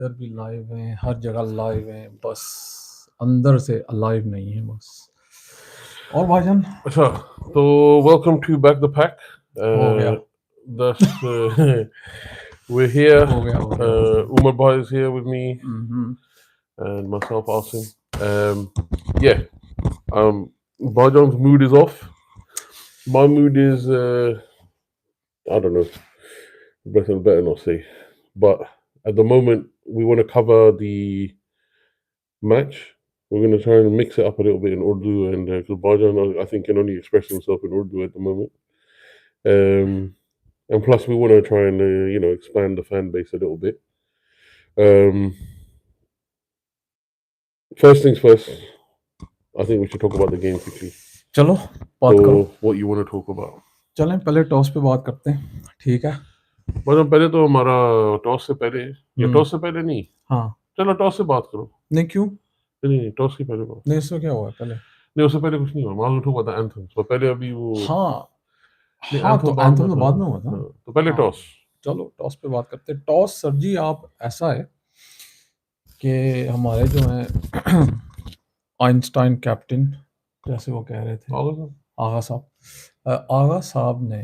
इधर भी लाइव हैं, हर जगह लाइव हैं, बस अंदर से अलाइव नहीं है बस। और भाईजान अच्छा, तो welcome to back the pack. हो गया we're here. हो गया Umar Boy is here with me hmm, and myself, Asim. Yeah, Bajan's mood is off. My mood is, I don't know, better not say. But at the moment, we want to cover the match. We're going to try and mix it up a little bit in Urdu, and because Bajan, I think, can only express himself in Urdu at the moment. And plus, we want to try and expand the fan base a little bit. Um, first things first, I think we should talk about the game quickly. चलो बात So, करो। what you want to talk about? चलें पहले toss पे बात करते हैं, ठीक है? मतलब पहले तो हमारा टॉस से पहले या टॉस से पहले नहीं, हाँ चलो टॉस से बात करो। नहीं क्यों नहीं, टॉस की पहले बात नहीं, इसमें क्या हुआ पहले? नहीं, उससे पहले कुछ नहीं हुआ। मान लो talk about the anthem. तो पहले अभी वो हाँ नहीं, हाँ, तो anthem बाद में एंथम तो था। बाद में हुआ था। हाँ, तो पहले हाँ, टॉस। चलो टॉस पे बात करते हैं। टॉस सर जी, आप ऐसा है कि हमारे जो हैं आइंस्टाइन कैप्टन, जैसे वो कह रहे थे, आगा साहब ने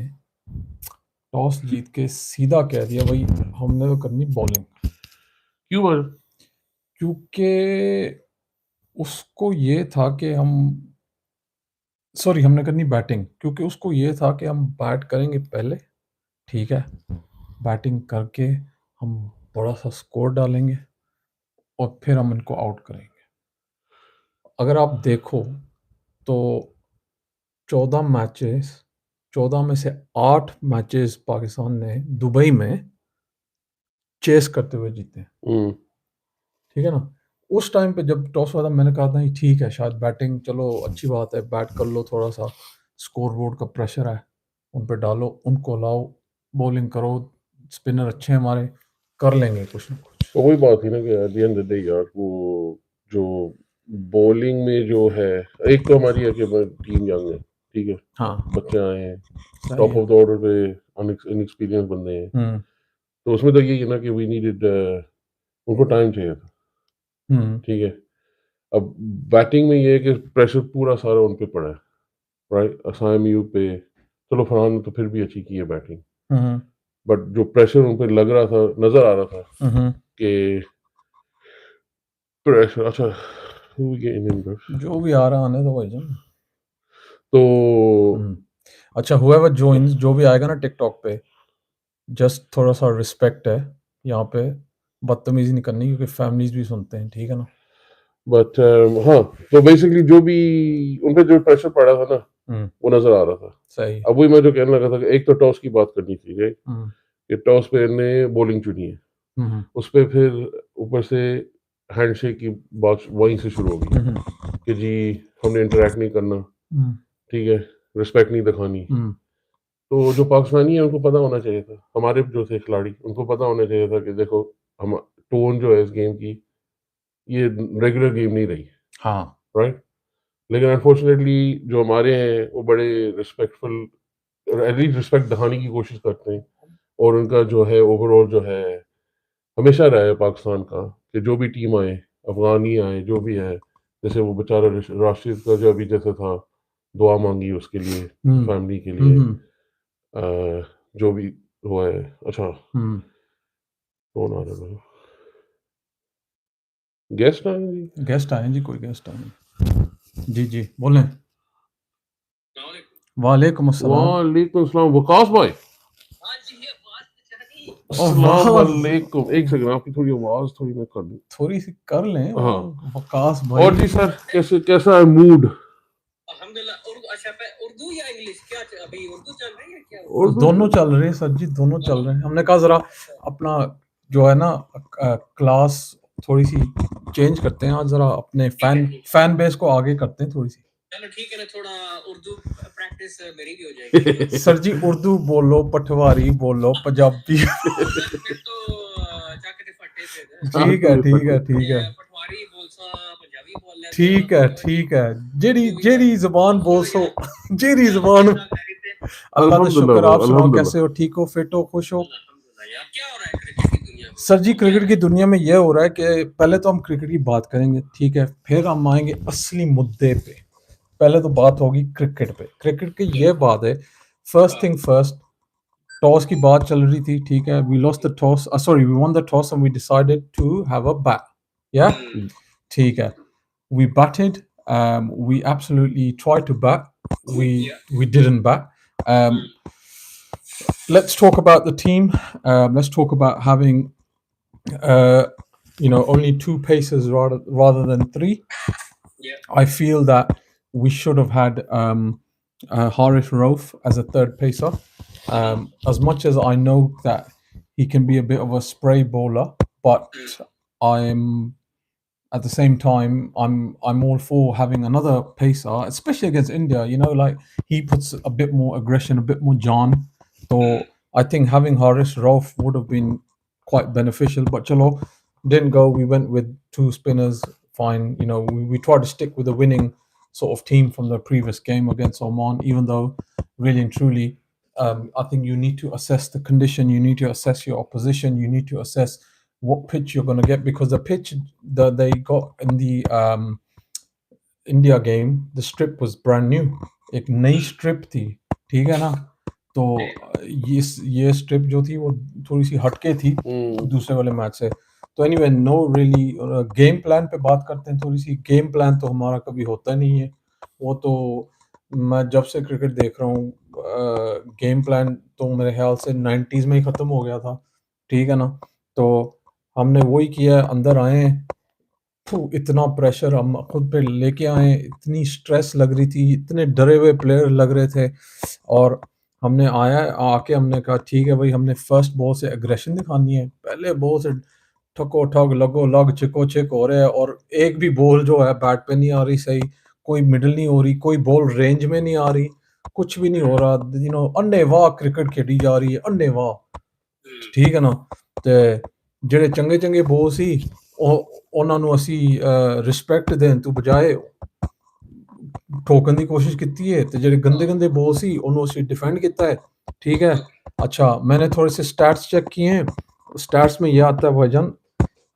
टॉस जीत के सीधा कह दिया भाई हमने तो करनी बॉलिंग, क्यों भाई? क्योंकि उसको ये था कि हमने करनी बैटिंग, क्योंकि उसको ये था कि हम बैट करेंगे पहले, ठीक है? बैटिंग करके हम बड़ा सा स्कोर डालेंगे और फिर हम इनको आउट करेंगे। अगर आप देखो तो 14 में से 8 मैचेस पाकिस्तान ने दुबई में चेस करते हुए जीते हैं, ठीक है ना? उस टाइम पे जब टॉस हुआ था, मैंने कहा था ठीक है, शायद बैटिंग, चलो अच्छी बात है, बैट कर लो, थोड़ा सा स्कोर बोर्ड का प्रेशर है, उन पे डालो, उनको लाओ, बॉलिंग करो, स्पिनर अच्छे हैं हमारे, कर लेंगे कुछ ना कुछ। तो वही बात थी ना कि at the end of the day यार, वो जो बॉलिंग में जो है, एक तो हमारी है कि टीम यंग है, ठीक है, हाँ बच्चे आए हैं, सही टॉप है। ऑफ द ऑर्डर पे इनएक्सपीरियंस बंदे हैं, तो उसमें तो यही है ना कि वी नीडेड, उनको टाइम चाहिए था, ठीक है। अब बैटिंग में ये है कि प्रेशर पूरा सारा उन पे पड़ा है, राइट? असाम यू पे, चलो फरहान ने तो फिर भी अच्छी की है बैटिंग, बट जो प्रेशर उन पे लग रहा था, नजर आ रहा था कि प्रेशर, अच्छा who we getting in, bro? जो भी आ रहा आने दो भाईजान। तो अच्छा, whoever joins, जो भी आएगा ना टिकटॉक पे, जस्ट थोड़ा सा रिस्पेक्ट है यहाँ पे, बदतमीजी नहीं करनी क्योंकि फैमिलीज भी सुनते हैं, ठीक है ना? बट हाँ, तो बेसिकली जो भी उन पे जो प्रेशर पड़ा था ना, वो नजर आ रहा था। सही। अब वही मैं जो कहने लगा था कि एक तो टॉस की बात करनी थी, राइट? कि टॉस पे इन्होंने बॉलिंग चुनी है, उस पे फिर ऊपर से हैंडशेक की बात वहीं से शुरू होगी कि जी हमने इंटरेक्ट नहीं करना, ठीक है, रिस्पेक्ट नहीं दिखानी। तो जो पाकिस्तानी है उनको पता होना चाहिए था, हमारे जो थे खिलाड़ी उनको पता होना चाहिए था कि देखो हम टोन जो है इस गेम की, ये रेगुलर गेम नहीं रही, हाँ राइट? लेकिन अनफॉर्चुनेटली जो हमारे हैं वो बड़े रिस्पेक्टफुल, एटलीस्ट रिस्पेक्ट दिखाने की कोशिश करते हैं, और उनका जो है ओवरऑल जो है हमेशा रहा है पाकिस्तान का कि जो भी टीम आए, अफगानी आए, जो भी है, जैसे वो बेचारा राशिद का जो अभी जैसे था, दुआ मांगी उसके लिए, फैमिली के लिए, जो भी हुआ है। अच्छा, कौन आ रहा है? गेस्ट आए जी? गेस्ट आए जी, कोई गेस्ट आए जी। जी बोलें। वालेकुम अस्सलाम। वालेकुम अस्सलाम, वकास भाई। अस्सलाम वालेकुम। एक सेकंड, आपकी थोड़ी आवाज थोड़ी मैं कर दूं, थोड़ी सी कर लें। हाँ। वकास भाई। और जी सर, कैसा है मूड? उर्दू या इंग्लिश, क्या अभी उर्दू चल रही है क्या? दोनों चल रहे हैं सर जी, दोनों चल रहे हैं। हमने कहा जरा अपना जो है ना क्लास थोड़ी सी चेंज करते हैं आज, जरा अपने फैन बेस को आगे करते हैं थोड़ी सी। चलो ठीक है ना, थोड़ा उर्दू प्रैक्टिस मेरी भी हो जाएगी। सर जी उर्दू बोलो, पटवारी बोलो, पंजाबी। तो जाके फटे से ठीक है ठीक है ठीक है पटवारी बोलसा पंजाबी बोल ले, ठीक है ठीक है। जेरी जबान बोल सो, जेरी जबान। अल्लाह का शुक्र, आप सुनाओ कैसे हो? ठीक हो, फिट हो, खुश हो? क्या हो रहा है क्रिकेट की दुनिया सर जी क्रिकेट की दुनिया में ये हो रहा है कि पहले तो हम क्रिकेट की बात करेंगे, ठीक है, फिर हम आएंगे असली मुद्दे पे। पहले तो बात होगी क्रिकेट पे। क्रिकेट की ये बात है, फर्स्ट थिंग फर्स्ट, टॉस की बात चल रही थी, ठीक है, we lost the toss, sorry we won the toss and we decided to have a bat, या ठीक है, we batted, we absolutely tried to bat, we didn't bat. Let's talk about the team. Let's talk about having uh, only two paces rather than three. I feel that we should have had Harish Rauf as a third pacer. As much as I know that he can be a bit of a spray bowler, but I'm at the same time, I'm all for having another pacer, especially against India. Like he puts a bit more aggression, a bit more John. So I think having Haris Rauf would have been quite beneficial. But chalo, didn't go. We went with two spinners. Fine. We tried to stick with the winning sort of team from the previous game against Oman. Even though, really and truly, I think you need to assess the condition. You need to assess your opposition. You need to assess what pitch you're going to get, because the pitch that they got in the India game, the strip was brand new, एक नई strip थी, ठीक है ना। तो ये strip जो थी वो थोड़ी सी हटके थी दूसरे वाले मैच से। तो anyway, no really game plan पे बात करते हैं थोड़ी सी। गेम प्लान तो हमारा कभी होता नहीं है, वो तो मैं जब से क्रिकेट देख रहा हूँ, गेम प्लान तो मेरे ख्याल से 90s में ही ख़त्म हो गया था, ठीक है ना। तो हमने वही किया, अंदर आए, इतना प्रेशर हम खुद पे लेके आए, इतनी स्ट्रेस लग रही थी, इतने डरे हुए प्लेयर लग रहे थे, और हमने आके हमने कहा ठीक है भाई, हमने फर्स्ट बॉल से एग्रेशन दिखानी है, पहले बॉल से ठको ठक लगो लग चिको चिक हो रहे हैं, और एक भी बॉल जो है बैट पे नहीं आ रही सही, कोई मिडल नहीं हो रही, कोई बॉल रेंज में नहीं आ रही, कुछ भी नहीं हो रहा, अन्ने वाह क्रिकेट खेली जा रही है, अन्ने वाह, ठीक है ना। ਤੇ ਜਿਹੜੇ ਚੰਗੇ ਚੰਗੇ ਬੋਲ ਸੀ, ਉਹਨਾਂ ਨੂੰ ਅਸੀਂ ਰਿਸਪੈਕਟ ਦੇਣ ਤੋਂ ਬਜਾਏ ਠੋਕਣ ਦੀ ਕੋशिश ਕੀਤੀ है, ਤੇ ਜਿਹੜੇ गंदे गंदे बॉल सी ਉਹਨੂੰ ਅਸੀਂ डिफेंड किया है, ठीक है। अच्छा, मैंने थोड़े से स्टैट्स चेक किए हैं, स्टैट्स में ये आता है भाईजान,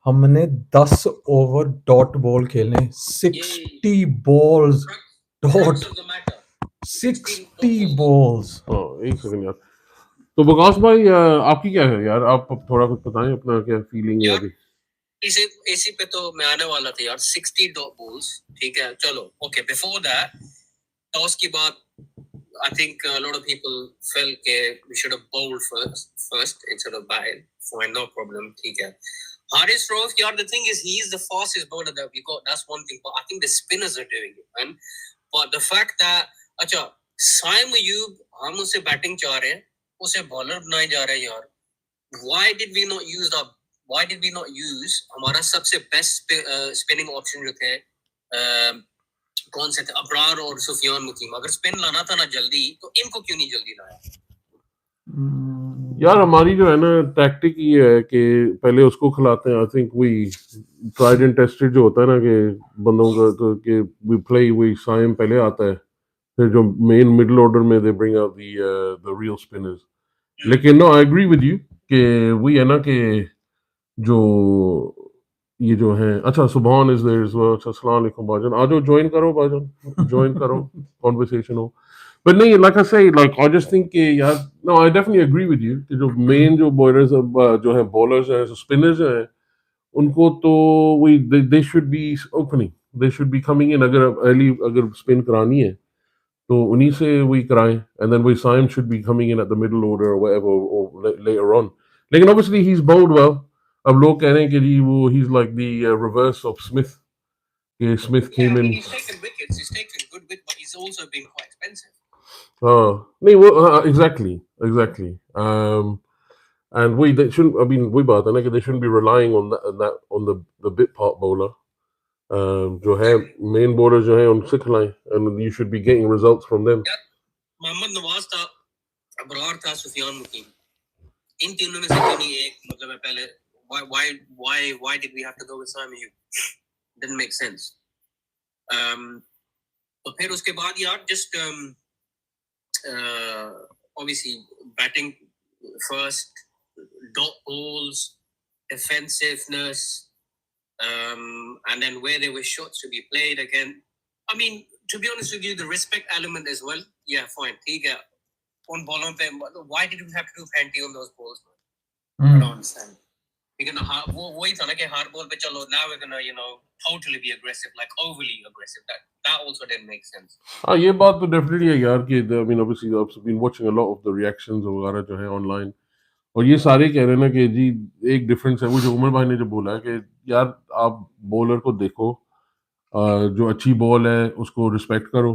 हमने 10 ओवर डॉट बॉल खेले, 60 बॉल्स डॉट, 60 बॉल्स। एक सेकंड यार, तो बकास भाई आपकी क्या है यार, आप थोड़ा कुछ बताएं अपना क्या फीलिंग है अभी। इसी पे तो मैं आने वाला था यार, 60 डॉट बॉल्स, ठीक है। चलो ओके, बिफोर दैट टॉस की बात, I think a lot of people felt that we should have bowled first instead of batting. Fine, no problem. ठीक है। Haris Rauf, यार, the thing is, he is the fastest bowler that we got. That's one thing. But I think the spinners are doing it, man. But the fact that, अच्छा, Saim Ayub, हम उसे batting चाह रहे हैं, उसे bowler बनाए जा रहे हैं यार। Why did we not use हमारा सबसे best spinning option जो थे, कौन से थे, अबरार और सुफियान मुकीम। अगर स्पिन लाना था ना जल्दी, तो इनको क्यों नहीं जल्दी लाया? यार हमारी जो है ना टैक्टिक ये है कि पहले उसको खिलाते हैं। I think we tried and tested जो होता है ना कि बंदों का तो कि वी प्ले, वी साइम पहले आता है, फिर जो मेन मिडिल ऑर्डर में they bring out the real spinners. लेकिन no, I agree with you कि वही है ना कि जो ये जो है, अच्छा सुभान इज देयर एज़ वेल, अच्छा अस्सलाम वालेकुम भाईजान, आ जाओ ज्वाइन करो भाईजान, ज्वाइन करो, कन्वर्सेशन हो। बट नहीं, लाइक आई से, लाइक आई जस्ट थिंक कि यार, no I definitely agree with you कि जो मेन जो बॉलर्स जो है बॉलर्स हैं, स्पिनर्स हैं, उनको तो वही they should be opening, they should be coming इन। अगर अर्ली अगर स्पिन करानी है तो उन्हीं से वही कराएं, एंड देन वही Saim should be coming in at the middle order और व्हाटएवर और लेटर ऑन। लेकिन obviously he is bound well. अब लोग कह रहे हैं कि जी वो he is like the reverse of Smith, कि Smith came in. He's taken wickets, he's taken good wickets, but he's also been quite expensive. नहीं वो एग्जैक्टली एग्जैक्टली एंड वही they shouldn't, I mean वही बात है ना कि they shouldn't be relying on that on the bit part bowler. जो है मेन बॉलर जो है उनसे खिलाएं, and you should be getting results from them. Mohammad Nawaz था, अबरार था, सुफियान मुकीम, इन तीनों में से क्यों नहीं एक, मतलब है पहले, why did we have to go with Saim Ayub? Didn't make sense. तो फिर उसके बाद यार just obviously batting first, dot balls, defensiveness, and then where there were shots to be played again. I mean, to be honest with you, the respect element as well. Yeah, fine. ठीक है. On ballon पे, why did we have to do penalty on those balls? I don't understand. We're gonna वही था ना कि hard ball पे चलो. Now we're gonna totally be aggressive, like overly aggressive. That also didn't make sense. हाँ ये बात तो definitely है यार कि I mean obviously I've been watching a lot of the reactions वगैरह जो है online और ये सारे कह रहे हैं ना कि जी एक डिफरेंस है वो जो उमर भाई ने जो बोला है कि यार आप बॉलर को देखो जो अच्छी बॉल है उसको रिस्पेक्ट करो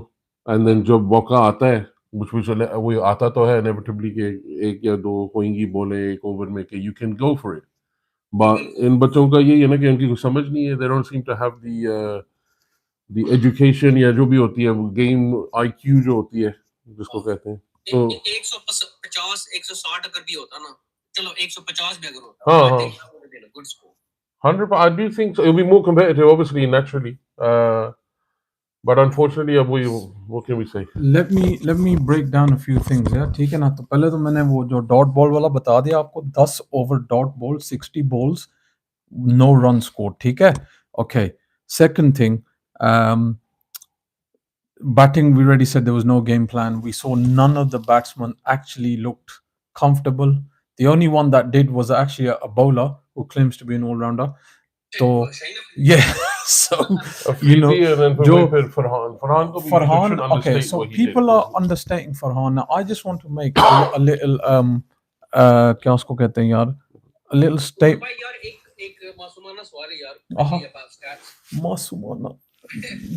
एंड देन जब मौका आता है मुझ चले वो आता तो है इनेविटेबली कि एक या दो होंगी बॉलें एक ओवर में कि you can go for it in बच्चों का ये है ना कि उनकी कुछ समझ नहीं है they don't seem to have the education या जो भी होती है गेम आईक्यू जो होती है जिसको कहते हैं तो 150 160 अगर भी होता ना चलो 150 भी अगर होता हाँ हाँ good score 100 I do think so. It'll be more competitive obviously naturally but unfortunately अब what can we say let me break down a few things यार ठीक है ना तो पहले तो मैंने वो जो डॉट बॉल वाला बता दिया आपको 10 over dot ball 60 balls no run scored ठीक है okay second thing batting we already said there was no game plan we saw none of the batsmen actually looked comfortable the only one that did was actually a bowler who claims to be an all-rounder so yeah so Joe Farhan okay so people are understating Farhan now I just want to make a little क्या उसको कहते हैं यार a little state एक मासूमाना सवाल है यार मासूमाना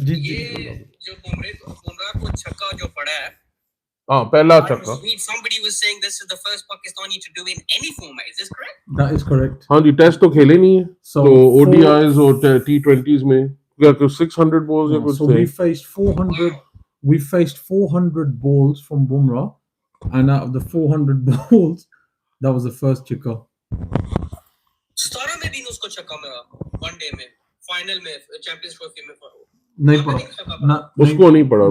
ये जो बुमराह को छक्का जो पड़ा है हाँ पहला छक्का somebody was saying this is the first Pakistani to do in any format is this correct that is correct हाँ जी टेस्ट तो खेले नहीं है so ODIs और T20s में क्या 600 balls या कुछ so we faced 400 balls from Bumrah and out of the 400 balls that was the first छक्का 17 में भी उसको छक्का मारा वनडे में फाइनल में चैंपियंस ट्रॉफी में नहीं पड़ा उसको नहीं पड़ा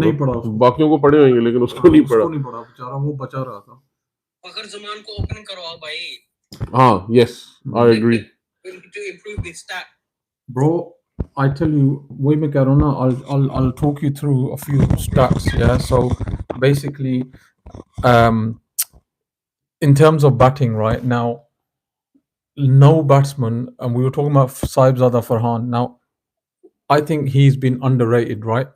बाकियों को पड़े होंगे लेकिन उसको नहीं पड़ा बेचारा वो बचा रहा था अगर जमान को ओपन करवाओ भाई हाँ yes I agree to improve the stat bro I tell you वही मैं कह रहा हूँ ना I'll talk you through a few stats yeah so basically in terms of batting right now no batsman and we were talking about Saibzada Farhan now I think he's been underrated, right?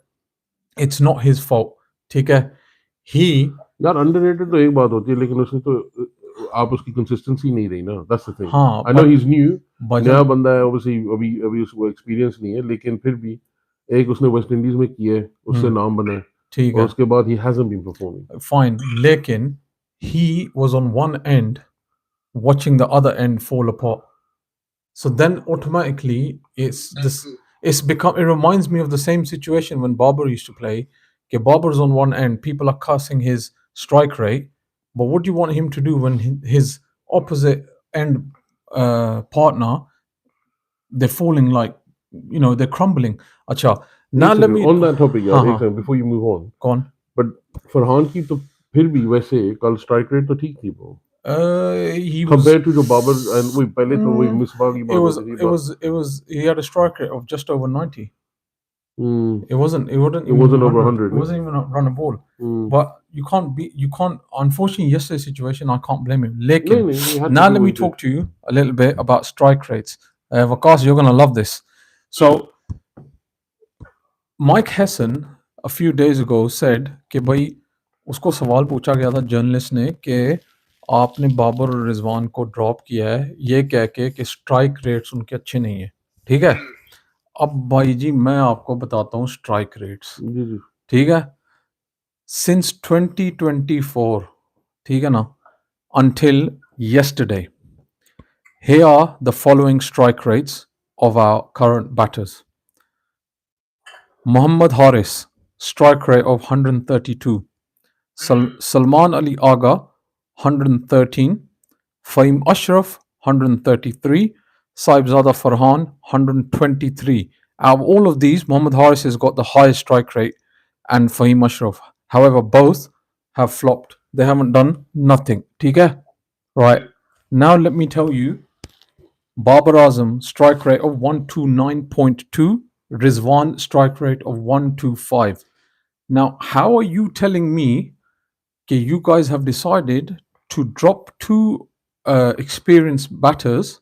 It's not his fault. ठीक है? He यार underrated तो एक बात होती है लेकिन उसने तो आप उसकी consistency नहीं रही ना. That's the thing. हाँ, I know he's new. नया बंदा है obviously अभी उसको experience नहीं है लेकिन फिर भी एक उसने वेस्ट इंडीज में किया है उससे नाम बना है. ठीक है. और उसके बाद he hasn't been performing. Fine. लेकिन he was on one end watching the other end fall apart. So then automatically it reminds me of the same situation when Babar used to play. Okay, Babar's on one end, people are cussing his strike rate, but what do you want him to do when his opposite end partner they're falling like they're crumbling? Acha. Now let me on that topic यार before you move on. Go on. But Farhan की तो फिर भी वैसे कल strike rate तो ठीक थी वो. He compared to the Babar and we पहले तो वही मिसबाह की बात होती थी. He had a strike rate of just over 90. It wasn't over 100. It wasn't even a run a ball. But you can't unfortunately yesterday's situation I can't blame him. Lekin, now let me talk to you a little bit about strike rates. Vakas, you're gonna love this. So Mike Hessen a few days ago said कि भाई उसको सवाल पूछा गया था journalist ने कि आपने बाबर और रिजवान को ड्रॉप किया है ये कह के कि स्ट्राइक रेट्स उनके अच्छे नहीं है. ठीक है. अब भाई जी मैं आपको बताता हूँ स्ट्राइक रेट्स. ठीक है. सिंस 2024 ठीक है ना until yesterday here are the following strike rates of our current batters. Muhammad Haris strike rate of 132. Salman Ali Agha 113, Fahim Ashraf 133, Saibzada Farhan 123. Out of all of these, Muhammad Haris has got the highest strike rate and Fahim Ashraf. However, both have flopped. They haven't done nothing. ठीक है? Right. Now let me tell you Babar Azam strike rate of 129.2, Rizwan strike rate of 125. Now, how are you telling me that you guys have decided to drop two experienced batters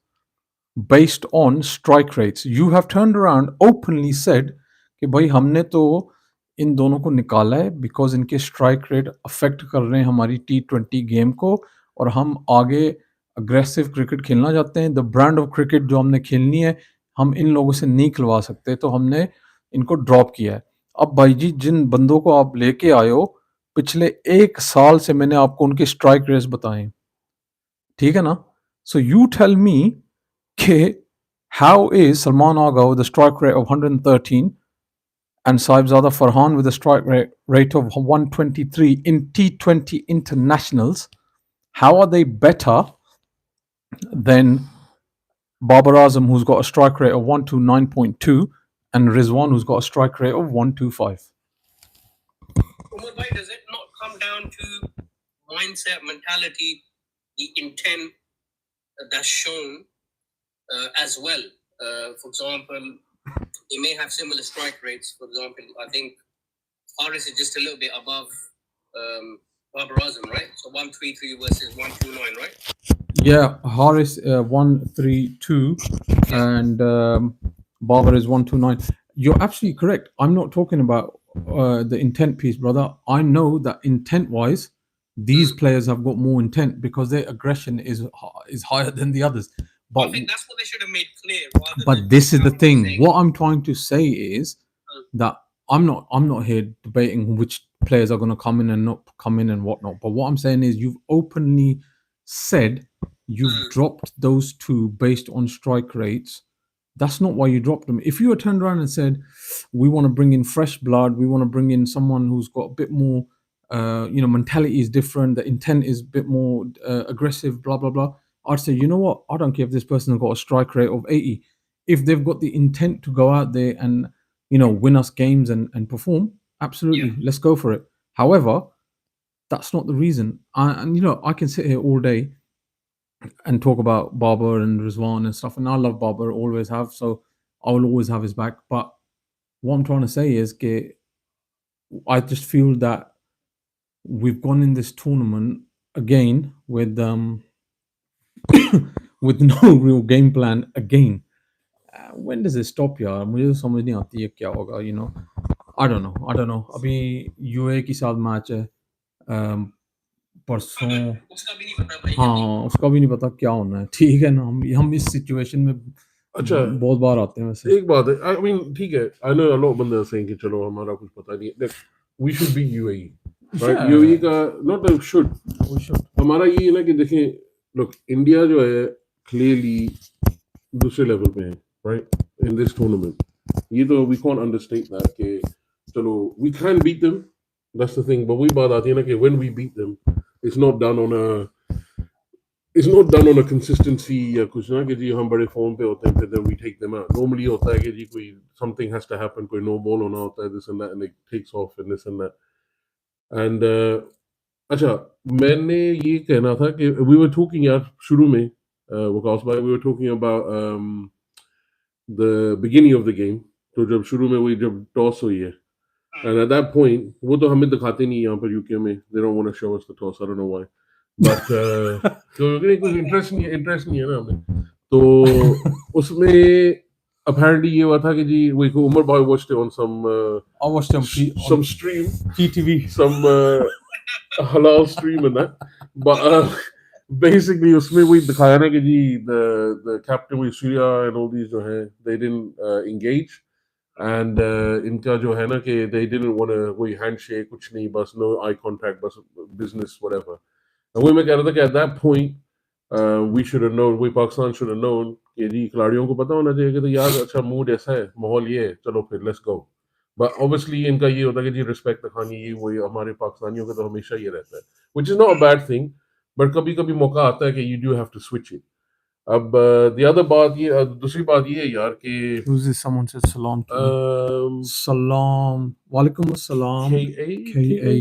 based on strike rates? You have turned around openly said कि भाई हमने तो इन दोनों को निकाला है because इनके strike rate affect कर रहे हैं हमारी T20 गेम को और हम आगे अग्रेसिव क्रिकेट खेलना चाहते हैं। द ब्रांड ऑफ क्रिकेट जो हमने खेलनी है हम इन लोगों से नहीं खिलवा सकते, तो हमने इनको ड्रॉप किया है। अब भाई जी जिन बंदों को आप लेके आए हो पिछले 1 साल से मैंने आपको उनके स्ट्राइक रेट्स बताए, ठीक है ना? सो यू टेल मी कि how is Salman Agha with a strike rate of 113 and Saibzada Farhan with a strike rate of 123 in T20 internationals, how are they better than Babar Azam, who's got a strike rate of 129.2, and Rizwan, who's got a strike rate of 125? Umar bhai, does it not come down to mindset, mentality, the intent that's shown as well? For example, they may have similar strike rates. For example, I think Haris is just a little bit above Babar Azam, right? So 133 versus 129, right? Yeah, Haris 132 and Babar is 129. You're absolutely correct. I'm not talking about the intent piece, brother. I know that intent wise, these players have got more intent because their aggression is higher than the others. But I think that's what they should have made clear. But this is the thing. What I'm trying to say is that I'm not here debating which players are going to come in and not come in and whatnot. But what I'm saying is you've openly said you've dropped those two based on strike rates. That's not why you dropped them. If you had turned around and said, we want to bring in fresh blood, we want to bring in someone who's got a bit more, mentality is different, the intent is a bit more aggressive, blah, blah, blah, I'd say, you know what? I don't care if this person has got a strike rate of 80. If they've got the intent to go out there and, win us games and perform, absolutely, let's go for it. However, that's not the reason. I can sit here all day and talk about Barber and Rizwan and stuff, and I love Barber, always have, so I will always have his back. But what I'm trying to say is that I just feel that we've gone in this tournament again with with no real game plan again. When does it stop, यार? मुझे तो समझ नहीं आती है क्या होगा, I don't know. अभी यूए के साथ मैच है परसों, उसका भी नहीं पता भाई। हाँ उसका भी नहीं पता क्या होना है, ठीक है ना? हम इस सिचुएशन में अच्छा बहुत बार आते हैं वैसे। एक बात है, आई मीन ठीक है, आई नो अ लॉट बंदे आर सेइंग कि चलो हमारा कुछ पता नहीं है, we should be UAE, right? UAE का not that should, we should, हमारा ये है ना कि देखें, लुक इंडिया जो है क्लियरली दूसरे लेवल पे है, राइट, इन दिस टूर्नामेंट। ये तो वी कांट अंडरस्टैंड दैट कि चलो we can beat them, that's the thing, but वही बात आती है ना कि when we beat them it's not done on a consistency या कुछ ना कि जी हम बड़े फॉर्म पे होते हैं फिर then we take them out. Normally होता है कि जी कोई something has to happen, कोई no ball होना होता है, this and that, and it takes off and this and that. And अच्छा, मैंने ये कहना था कि we were talking यार शुरू में वकास भाई, we were talking about the beginning of the game. तो जब शुरू में वही जब टॉस हुई है, and at that point वो तो हमें दिखाते नहीं यहाँ पर यूके में, they don't want to show us the toss, I don't know why. But तो कुछ इंटरेस्ट नहीं है ना हमें, तो उसमें apparently ये हुआ था कि जी वो उमर भाई watched it on I watched him some stream, PTV, some halal stream and that, but basically उसमें वही दिखाया ना कि जी the captain with Surya and all these जो हैं they didn't engage, and इनका जो है ना कि they didn't want to कोई handshake कुछ नहीं, बस no eye contact, बस business whatever. And वही मैं कह रहा था कि at that point we should have known, वही पाकिस्तान should have known कि जी खिलाड़ियों को पता होना चाहिए कि तो यार अच्छा मूड ऐसा है, माहौल ये है, चलो फिर let's go. But obviously इनका ये होता है कि जी रिस्पेक्ट दिखानी, ये वही हमारे पाकिस्तानियों का तो हमेशा ये रहता है, which is not a bad thing, but कभी कभी मौका आता है कि you do have to switch it. अब the other बात ये दूसरी बात ये है यार कि who's this? Someone said salam to me. Salam, walaikum assalam, KA.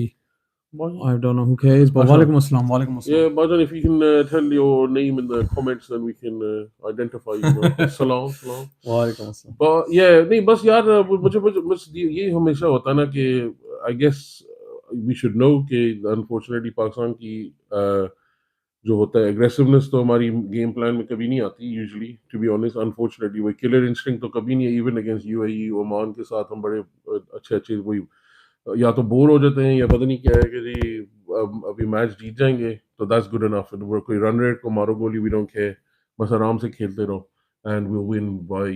I don't know who cares, but Asha. walaikum assalam, walaikum assalam. Yeah, Bajan, if you can tell your name in the comments, then we can identify you. Salam, salam. Walaikum assalam. But yeah, नहीं बस यार मुझे मुझे बस ये हमेशा होता है ना कि I guess we should know कि unfortunately पाकिस्तान की जो होता है aggressiveness तो हमारी गेम प्लान में कभी नहीं आती usually to be honest unfortunately वही killer instinct तो कभी नहीं है even against UAE ओमान के साथ हम बड़े अच्छे अच्छे वही या तो बोर हो जाते हैं या पता नहीं क्या है कि जी अभी मैच जीत जाएंगे तो दैट्स गुड इनफ कोई रन रेट को मारो गोली वी डोंट केयर बस आराम से खेलते रहो and we'll win by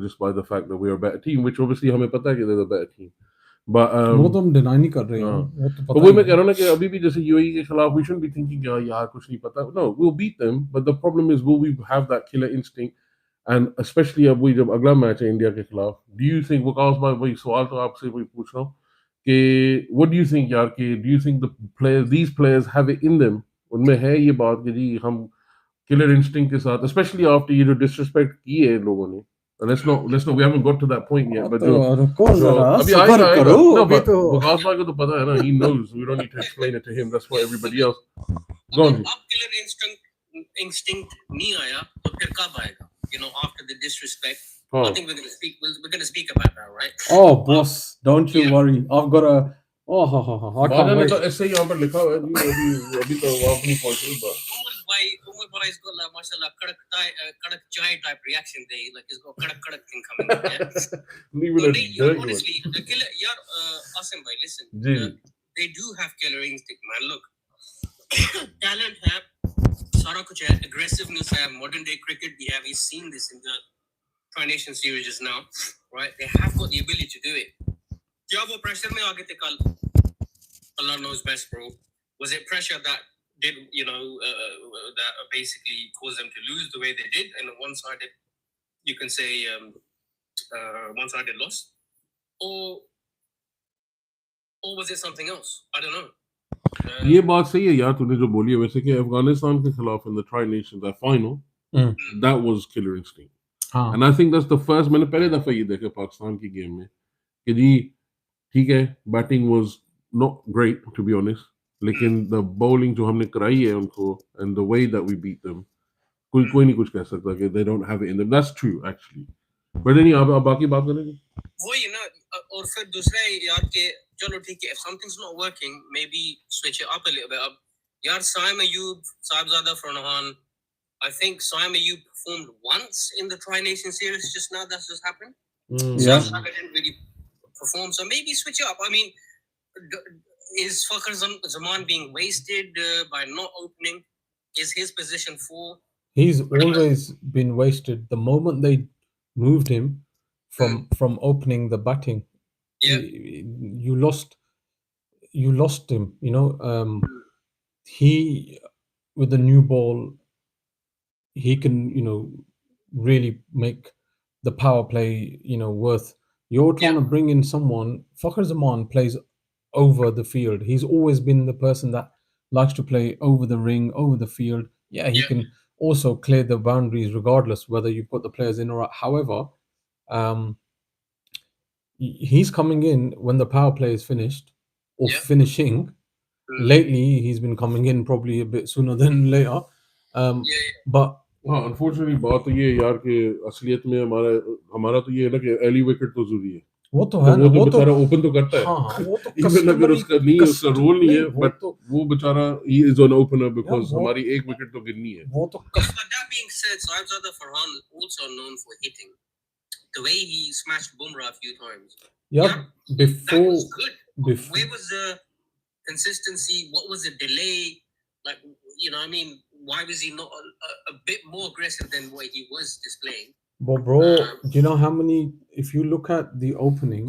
just by the fact that we are a better team which obviously हमें पता है कि they're the better team but वो तो हम डिनाई नहीं कर रहे हैं, हाँ वो तो तो पता वही ही मैं है। कह रहा हूँ ना कि अभी भी जैसे यूएई के खिलाफ we shouldn't be thinking यार कुछ नहीं पता no we'll beat them but the problem is will we have that killer instinct and especially अब वही जब अगला मैच है इंडिया के खिलाफ do you think वकास भाई वही सवाल तो आपसे वही पूछ रहा हूँ कि what do you think यार कि do you think the players these players have it in them उनमें है ये बात कि जी हम किलर इंस्टिंक्ट के साथ स्पेशली आफ्टर ये जो डिसरिस्पेक्ट की है लोगों ने let's not we haven't got to that point yet but तो रुको जो जरा, अभी सब्र आएगा करो, no अभी but तो वकास भाई को तो पता है ना he knows we don't need to explain it to him that's for everybody else go on अब किलर इंस्टिंक्ट नहीं आया तो फिर कब आएगा after the disrespect I think we're going to speak about that right oh boss don't you worry I've got a oh ha ha ha I can't बाजा ने wait तो ऐसे ही यहाँ पर लिखा हुआ है अभी तो आप नहीं पहुंचे बस Umar Bhai's got like mashallah kadak chai type reaction there like he's got kadak thing coming in yeah honestly the killer yaar Asim bhai listen they do have killer instinct man look talent hai sara kuch hai aggressiveness hai modern day cricket we have seen this in the Tri-Nation series just now right they have got the ability to do it kya wo pressure mein aage the kal Allah knows best bro was it pressure that did that basically caused them to lose the way they did and a one-sided you can say one-sided loss or was it something else I don't know ये बात सही है यार तूने जो बोली है वैसे कि अफगानिस्तान के खिलाफ in the Tri-Nations that final that was killer instinct and I think that's the first मैंने पहले दफा ये देखा पाकिस्तान की गेम में कि जी ठीक है batting was not great to be honest लेकिन द बॉलिंग जो हमने कराई है उनको and the way that we beat them कोई नहीं कुछ कह सकता कि they don't have it in them that's true actually but नहीं आप बाकी बात करेंगे वही ना और फिर दूसरा यार के चलो ठीक है if something's not working maybe switch it up a little bit अब यार Saim Ayub Saibzada Farhan I think Saim Ayub performed once in the Tri-Nation series just now that's just happened yeah didn't really perform so maybe switch it up I mean is Fakhar Zaman being wasted by not opening is his position full he's always been wasted the moment they moved him from opening the batting you lost him he with the new ball he can really make the power play worth you're trying to bring in someone Fakhar Zaman plays over the field he's always been the person that likes to play over the ring over the field he can also clear the boundaries regardless whether you put the players in or out however he's coming in when the power play is finished or finishing lately he's been coming in probably a bit sooner than later but हाँ unfortunately बात तो ये यार कि असलियत में हमारा तो ये है ना कि अर्ली विकेट तो जरूरी है वो तो है ना वो बेचारा ओपन तो करता है वो तो इवन अगर उसका रोल नहीं है बट वो बेचारा he is on opener because हमारी एक विकेट तो गिरनी है वो तो but that being said Saibzada Farhan also known for hitting the way he smashed Bumrah a few times before that was good where was the consistency what was the delay like I mean why was he not a bit more aggressive than what he was displaying but bro do you know how many if you look at the opening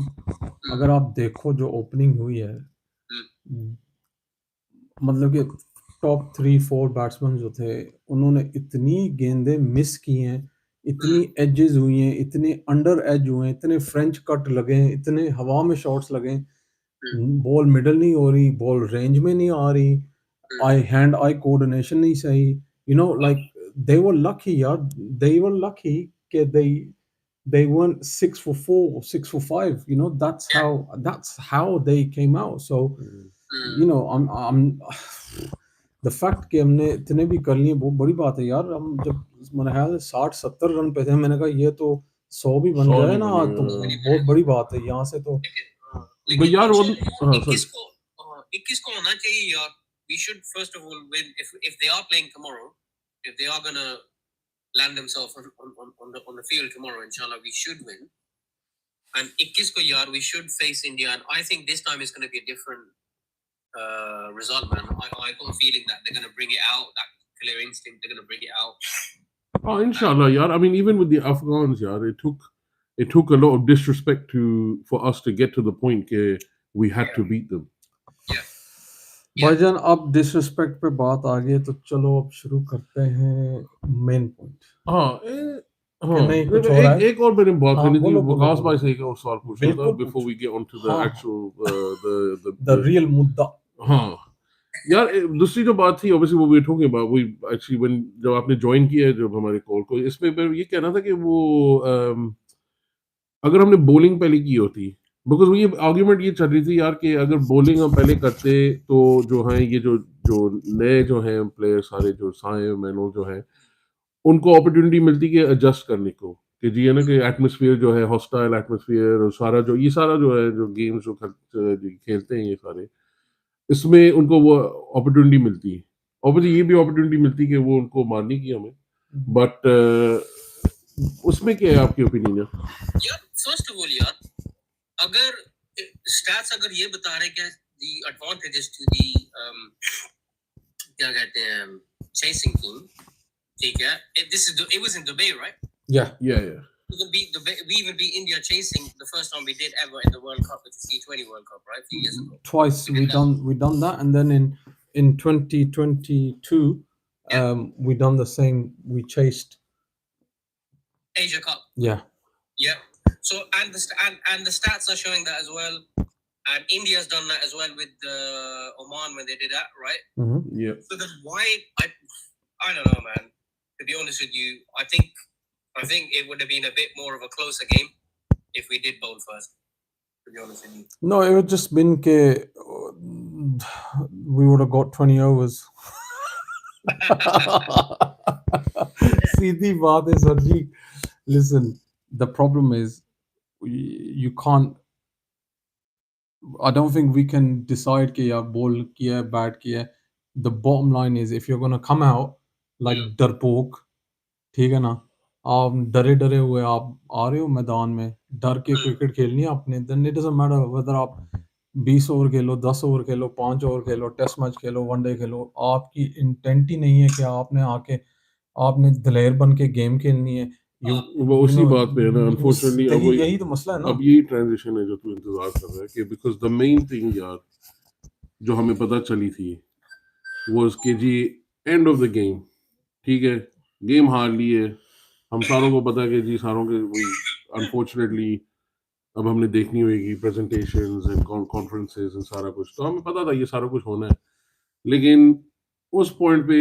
अगर आप देखो जो opening हुई है मतलब कि top 3-4 batsman जो थे उन्होंने इतनी गेंदें मिस की हैं इतनी एजेस हुई हैं इतने अंडर एज हुए हैं इतने फ्रेंच कट लगे हैं इतने हवा में शॉट्स लगे बॉल मिडल नहीं हो रही बॉल रेंज में नहीं आ रही आई कोऑर्डिनेशन नहीं सही like they were lucky they were lucky that they weren't 6 for 4 6 for 5 that's how they came out so you know, I'm the fact कि हमने इतने भी कर लिए वो बड़ी बात है यार। हम जब मेरे ख्याल से 60-70 रन पे थे, मैंने कहा ये तो 100 भी बन 100 जाए भी ना बनेगा, तो बहुत बड़ी बात है। यहाँ से तो but यार वो हाँ सर 21 को होना चाहिए यार। We should first of all win if they are playing tomorrow, if they are gonna land themselves on the field tomorrow, inshallah we should win. And 21 ko yaar we should face India, and I think this time is going to be a different result, man. I got a feeling that they're going to bring it out, that killer instinct, they're going to bring it out. Oh, inshallah, yaar. I mean, even with the Afghans, yaar, it took a lot of disrespect for us to get to the point where we had to beat them. भाईजान अब disrespect पे बात आ गई है तो चलो अब शुरू करते हैं मेन पॉइंट। हाँ नहीं कुछ हो रहा है? एक और मैंने बात करनी थी बोलो, बोलो, वकास बोलो। भाई से एक और सवाल पूछना था बिल्कुल बिफोर पूछो। We get on to the हाँ, एक्चुअल द रियल मुद्दा। हाँ यार दूसरी जो बात थी ऑब्वियसली वो वेट हो गए वो एक्चुअली व्हेन जब आपने ज्वाइन किया है जब हमारे कॉल को इसमें मैं ये कहना था कि वो अगर हमने बॉलिंग पहले की होती बिकॉज वो ये आर्ग्यूमेंट ये चल रही थी यार कि अगर बॉलिंग हम पहले करते तो जो है ये जो नए जो हैं प्लेयर सारे जो साए मैनो जो है उनको अपॉर्चुनिटी मिलती कि एडजस्ट करने को कि जी है ना कि एटमॉस्फेयर जो है हॉस्टाइल एटमॉस्फेयर और सारा जो है जो गेम्स जो खेलते हैं ये सारे इसमें उनको वो अपॉर्चुनिटी मिलती है ऑब्वियसली ये भी अपॉर्चुनिटी मिलती कि वो उनको मारने की हमें बट उसमें क्या है आपकी ओपिनियन है यार फर्स्ट ऑफ ऑल यार अगर स्टैट्स अगर ये बता रहे कि द एडवांटेजेस टू द क्या कहते हैं चेसिंग टीम ठीक है it was in Dubai right yeah we will be India chasing the first time we did ever in the World Cup, which is T20 World Cup, right? A few years ago. Twice we done that, and then in 2022, we done the same. We chased Asia Cup. Yeah. So and the stats are showing that as well, and India's done that as well with Oman when they did that, right? Yeah. So then why I don't know, man. To be honest with you, I think it would have been a bit more of a closer game if we did bowl first. To be honest with you. No, it would just been ke we would have got 20 overs. सीधी बात है sir जी। Listen, the problem is you can't. I don't think we can decide कि यार ball किया है bad किया है। The bottom line is if you're gonna come out like डरपोक, ठीक है ना, आप डरे डरे हुए आप आ रहे हो मैदान में डर के क्रिकेट खेलनी है आपने, then it doesn't matter whether आप 20 ओवर खेलो 10 ओवर खेलो 5 ओवर खेलो टेस्ट मैच खेलो वनडे खेलो, आपकी इंटेंट ही नहीं है कि आपने आके आपने दलेर बन के गेम खेलनी है। वो उसी बात पे है ना अनफॉर्चुनेटली अब यही तो मसला है ना। अब यही ट्रांजिशन है जो तू इंतजार कर रहा है कि बिकॉज द मेन थिंग यार जो हमें पता चली थी वो कि जी एंड ऑफ द गेम ठीक है गेम हार लिए हम सारों को पता है कि जी सारों के अनफॉर्चुनेटली अब हमने देखनी होगी प्रेजेंटेशंस एंड कॉन्फ्रेंसेस एंड सारा कुछ तो हमें पता था ये सारा कुछ होना है लेकिन उस पॉइंट पे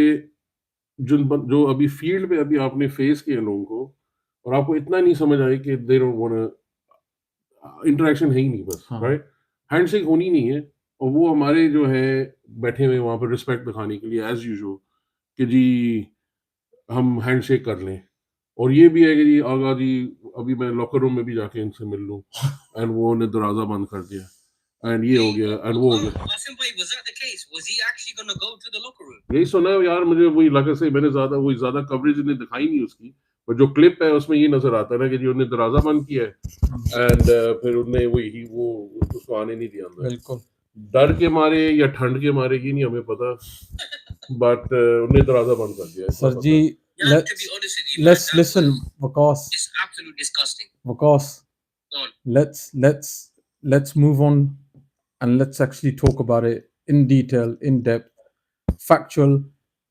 जो अभी फील्ड पे अभी आपने फेस किया लोगों को और आपको इतना नहीं समझ आए कि दे डोंट वांट इंटरेक्शन है ही नहीं बस राइट हैंडशेक होनी नहीं है और वो हमारे जो है बैठे हुए वहां पर रिस्पेक्ट दिखाने के लिए एज यूजुअल कि जी हम हैंडशेक कर लें और ये भी है कि जी आगा जी अभी मैं लॉकर रूम में भी जाके इनसे मिल लूं एंड वो ने दरवाजा बंद कर दिया एंड ये हो गया एंड वो हो गया Asim bhai, was that the case? Was he actually going to go to the locker room? यही सुना है यार मुझे वही लगा से मैंने ज्यादा कवरेज ने दिखाई नहीं उसकी पर जो क्लिप है उसमें ये नजर आता है ना कि जी उन्होंने दरवाजा बंद किया है एंड फिर उन्होंने वो उसको आने नहीं दिया अंदर बिल्कुल डर के मारे या ठंड के मारे की नहीं हमें पता बट उन्होंने दरवाजा बंद कर दिया सर जी Yeah, to be honest with you, let's man, listen Waqas, it's absolutely disgusting. Waqas, Go on. let's move on and let's actually talk about it in detail, in depth, factual.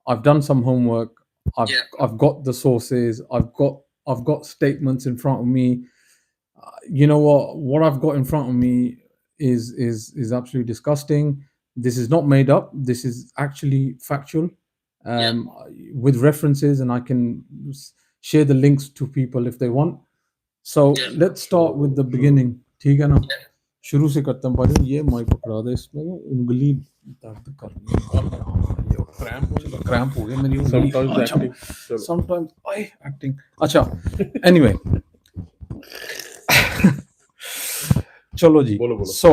I've done some homework. I've got the sources. I've got statements in front of me. You know what I've got in front of me is absolutely disgusting. This is not made up. This is actually factual, with references, and I can share the links to people if they want. So let's start with the beginning. ठीक है ना? शुरू से करता हूँ भाई, ये mic पकड़ा दे, इसमें ना उंगली दर्द कर रही है, ये क्रैम्प हो गया मेरी उंगली। Sometimes acting. चलो। Sometimes I acting. अच्छा एनीवे चलो जी, बोलो। so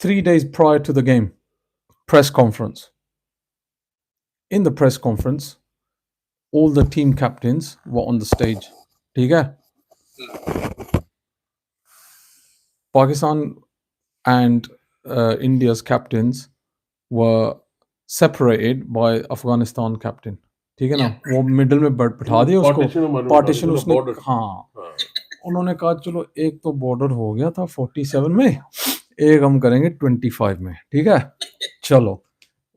3 days prior to the game, press conference. In the press conference, all the team captains were on the stage. ठीक है? Pakistan and India's captains were separated by Afghanistan captain. ठीक है ना? वो middle में बैठा दिया उसको, पार्टीशन उसने, हाँ उन्होंने कहा चलो एक तो बॉर्डर हो गया था 47 में, एक हम करेंगे 25 में, ठीक है? चलो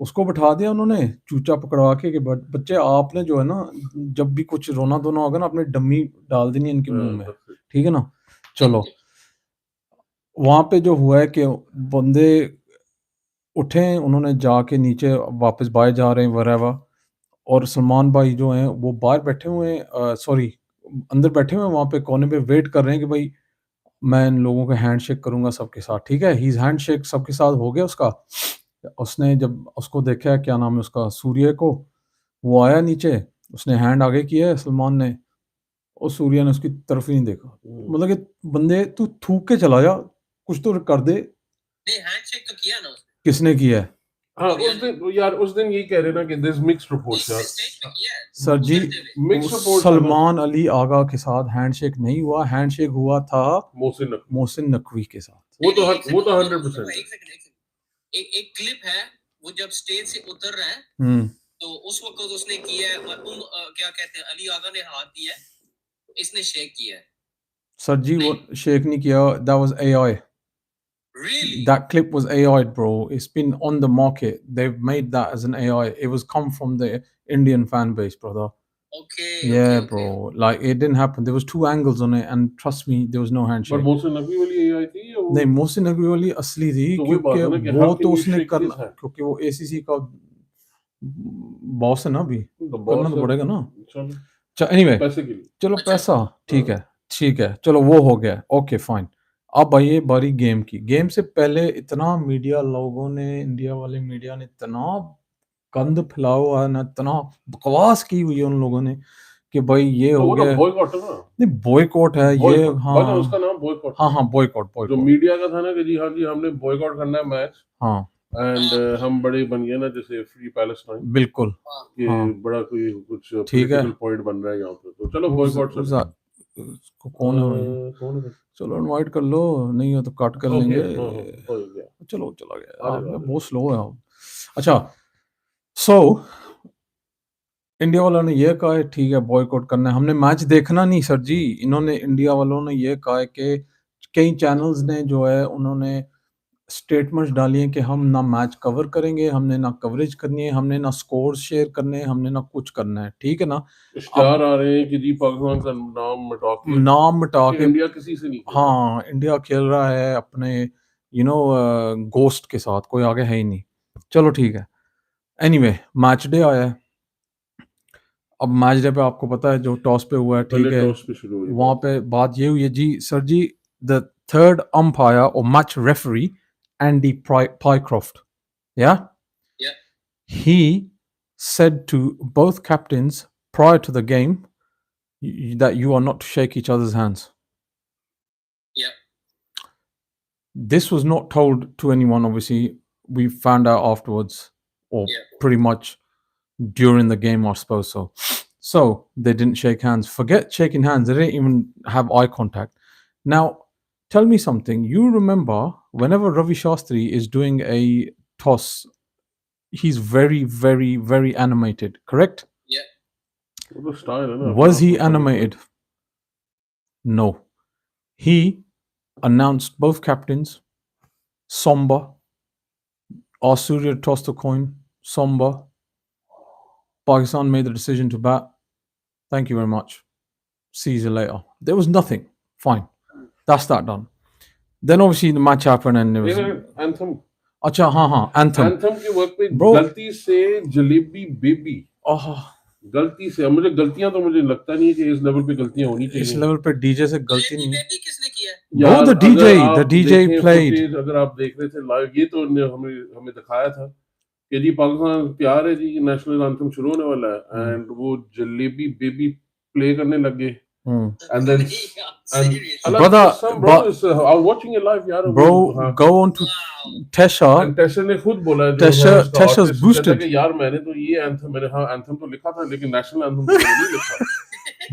उसको बैठा दिया उन्होंने, चूचा पकड़वा के कि बच्चे आपने जो है ना, जब भी कुछ रोना धोना होगा ना, अपने डम्मी डाल देनी इनके मुंह में, ठीक है ना? चलो वहां पे जो हुआ है कि बंदे उठे, उन्होंने जाके नीचे वापस बाहर जा रहे हैं वरेवा, और सलमान भाई जो हैं वो बाहर बैठे हुए हैं, सॉरी अंदर बैठे हुए हैं, वहां पे कोने पे वेट कर रहे हैं कि भाई मैं इन लोगों का हैंडशेक करूंगा सबके साथ, ठीक है? ही हैंडशेक सबके साथ हो गया उसका। उसने जब उसको देखा, क्या नाम है उसका, सूर्य को, वो आया नीचे, उसने हैंड आगे किया है सलमान ने, और सूर्य ने उसकी तरफ ही नहीं देखा। मतलब कि बंदे तू थूक के चला जा, कुछ तो कर दे। नहीं हैंडशेक तो किया ना उसने। किसने किया है? हाँ उस दिन यही कह रहे ना कि दिस मिक्स्ड रिपोर्ट्स यार। सर जी मिक्स्ड रिपोर्ट्स। सलमान अली आगा के साथ हैंडशेक नहीं हुआ, हैंडशेक हुआ था मोहसिन नकवी के साथ। वो तो 100%। एक क्लिप है, वो जब स्टेज से उतर रहा है तो उस वक्त उसने किया है, क्या कहते हैं, अली आगा ने हाथ दिया है, इसने शेक किया है। सर जी वो शेक नहीं किया, that was AI. Really? That clip was AI, bro. It's been on the market. They've made that as an AI. It was come from the Indian fan base, brother. Okay. Yeah, okay, bro. Like it didn't happen. There was 2 angles on it, and trust me, there was no handshake. पर मोहसिन नकवी वाली AI थी या वो? नहीं, मोहसिन नकवी वाली असली थी, तो वही बात है ना कि वो how तो can you उसने shake his करना, hand? क्योंकि वो ACC का बॉस है ना, अभी करना तो पड़ेगा ना। चलो एनीवे, पैसे के लिए। चलो पैसा ठीक है, ठीक है, चलो वो हो गया, ओके फाइन। अब आइए बारी गेम की। गेम से पहले इतना मीडिया लोगों ने, इंडिया वाले मीडिया ने इतना गंद फैलाया हुआ है ना, इतना बकवास की हुई है उन लोगों ने कि भाई ये हो गया, बॉयकॉट है ना? नहीं बॉयकॉट है ये, हाँ उसका नाम बॉयकॉट। हाँ बॉयकॉट। जो मीडिया का था ना कि जी हाँ जी हमने बॉयकॉट करना है मैच, हाँ एंड हम बड़े बन गए ना जैसे फ्री पैलेस्टाइन, बिल्कुल, कि बड़ा कोई कुछ पॉलिटिकल पॉइंट बन रहा है यहाँ पे, तो चलो बॉयकॉट कौन है, चलो इनवाइट कर लो, नहीं हो तो कट कर लेंगे। चलो चला गया, बहुत स्लो है आप। अच्छा सो इंडिया वालों ने ये कहा है ठीक है बॉयकॉट करना है, हमने मैच देखना नहीं सर जी। इन्होंने, इंडिया वालों ने ये कहा है कि कई चैनल्स ने जो है उन्होंने स्टेटमेंट्स डाली हैं कि हम ना मैच कवर करेंगे, हमने ना कवरेज करनी है, हमने ना स्कोर्स शेयर करने हैं, हमने ना कुछ करना है, ठीक है ना? इश्तिहार आ रहे हैं कि जी पाकिस्तान का नाम मिटा के इंडिया किसी से नहीं, हाँ इंडिया खेल रहा है अपने गोस्ट के साथ, कोई आगे है ही नहीं। चलो ठीक है, एनीवे मैच डे आया है। अब मैच डे पे आपको पता है जो टॉस पे हुआ है, ठीक है, वहां पे बात ये हुई है जी सर जी, द थर्ड अंपायर और match referee Andy Pycroft, yeah? He said to both captains prior to the game that you are not to shake each other's hands. Yeah. This was not told to anyone, obviously. We found out afterwards, or pretty much during the game, I suppose so. So they didn't shake hands. Forget shaking hands. They didn't even have eye contact. Now, tell me something. You remember whenever Ravi Shastri is doing a toss, he's very, very, very animated, correct? Yeah. Was he animated? No. He announced both captains, somber. Surya tossed the coin, somber. Pakistan made the decision to bat. Thank you very much. See you later. There was nothing. Fine. That's that done. Then obviously the match happened and it was anthem. अच्छा हाँ anthem के work पे गलती से jalebi baby गलती से मुझे गलतियां तो मुझे लगता नहीं है कि इस लेवल पे गलतियां होनी इस चाहिए। लेवल पे डीजे से गलती नहीं है। बेबी किसने किया है? Bro, यार the अगर DJ आप देखें played. फुटेज, अगर आप देख रहे थे लाइव, ये तो हमें हमें दिखाया था कि जी पाकिस्तान तैयार है जी, नेशनल एंथम शुरू होने वाला है, एंड वो जलेबी बेबी प्ले करने लग गए, and then and Allah Brother, कसम bro, is I was watching it live यार, वो bro, हाँ, go on to Tesha. And टेशर ने खुद बोला, जो है उसका Tesha's आर्टिस्ट, कहता है boosted. कि यार मैंने तो ये एंथम, मैंने हाँ एंथम तो लिखा था लेकिन नेशनल एंथम तो मैंने नहीं लिखा।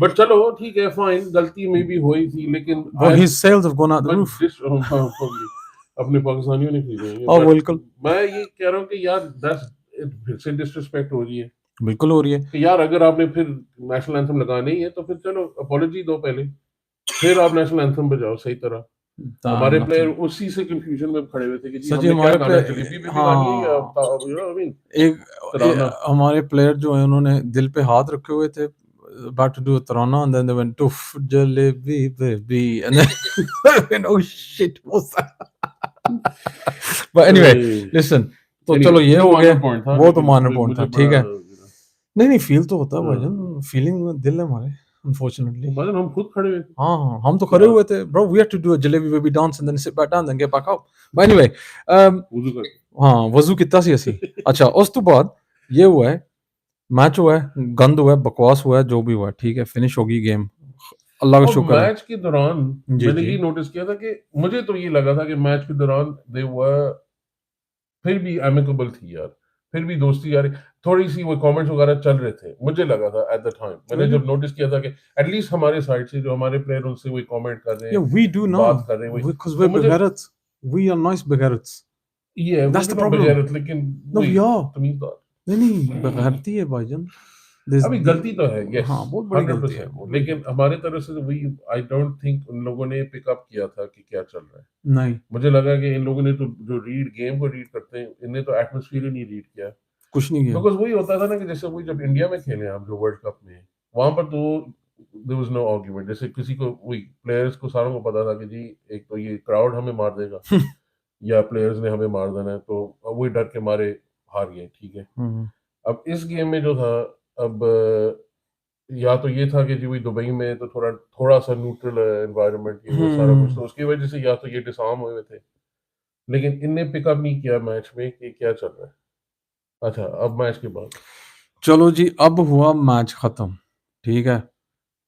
बट चलो ठीक है, फाइन, गलती में भी हुई थी, लेकिन Bro, his sales have gone out the but roof. अपने पाकिस्तानियों ने खरीदे हैं, Oh, but बिल्कुल मैं ये कह रहा हूँ कि यार फिर से डिसरिस्पेक्ट हो रही है बिल्कुल हो रही है। कि यार अगर आपने फिर नेशनल एंथम लगाना ही है तो फिर चलो अपॉलॉजी दो पहले, फिर आप नेशनल एंथम बजाओ सही तरह। हमारे प्लेयर उसी से कंफ्यूजन में खड़े हुए थे कि जी सच हमने क्या हमारे गाना है, जलेबी पे भी गानी है या you know what I mean, तराना। हमारे प्लेयर जो है उन्होंने दिल पे हाथ रखे हुए थे, about to do a tarana, and then they went to jalebi baby, and then oh shit, what's that? But anyway, listen, तो चलो ये हो गया, वो तो माइनर पॉइंट था, ठीक है। नहीं फील तो होता है भाईजान, फीलिंग दिल है हमारे, अनफॉर्चुनेटली। भाईजान हम खुद खड़े हुए थे। हाँ हम तो खड़े हुए थे bro, we had to do a jalebi baby dance and then sit back down then get back up. But anyway, हाँ वजू कितना सी असी। अच्छा उस तो बाद ये हुआ है, मैच हुआ है, गंद हुआ है, बकवास हुआ है, जो भी हुआ है, ठीक है, फिनिश होगी गेम, अल्लाह का शुक्र है। मैच के दौरान मैंने ये नोटिस किया था कि मुझे तो ये लगा था कि मैच के दौरान दे वर फिर भी एमिकेबल थी यार, फिर भी दोस्ती यार, थोड़ी सी वो कमेंट्स वगैरह चल रहे थे, मुझे लगा था एट द टाइम, मैंने जब नोटिस किया था कि एटलीस्ट हमारे साइड से जो हमारे प्लेयर उनसे वही कमेंट कर रहे हैं, we do now बात कर रहे हैं, because we're Bagharats, we are nice Bagharats, yeah that's the problem, बगैरत, लेकिन no we are तमीज़दार नहीं बगैरती है भाईजान, अभी गलती तो है, यस हाँ बहुत बड़ी गलती है, 100%, लेकिन हमारे तरफ से वी आई डोंट थिंक उन लोगों ने पिकअप किया था कि क्या चल रहा है। नहीं मुझे लगा कि इन लोगों ने तो जो रीड गेम को रीड करते हैं, इन्हें तो एटमॉस्फेयर ही नहीं रीड किया, कुछ नहीं किया, बिकॉज वही होता था ना कि जैसे वही जब इंडिया में खेले हम जो वर्ल्ड कप में, वहां पर तो देयर वाज नो आर्गुमेंट, जैसे किसी को वही प्लेयर्स को सारों को पता था कि जी एक तो ये क्राउड हमें मार देगा या प्लेयर्स ने हमें मार देना है, तो वही डर के मारे हार गए, ठीक है। अब इस गेम में जो था, अब या तो ये था कि जी वही दुबई में तो थोड़ा थोड़ा सा न्यूट्रल एनवायरनमेंट, ये वो सारा कुछ, तो उसकी वजह से या तो ये डिसआर्म हुए थे, लेकिन इनने पिकअप नहीं किया मैच में कि क्या चल रहा है। अच्छा अब मैच के बाद चलो जी, अब हुआ मैच खत्म, ठीक है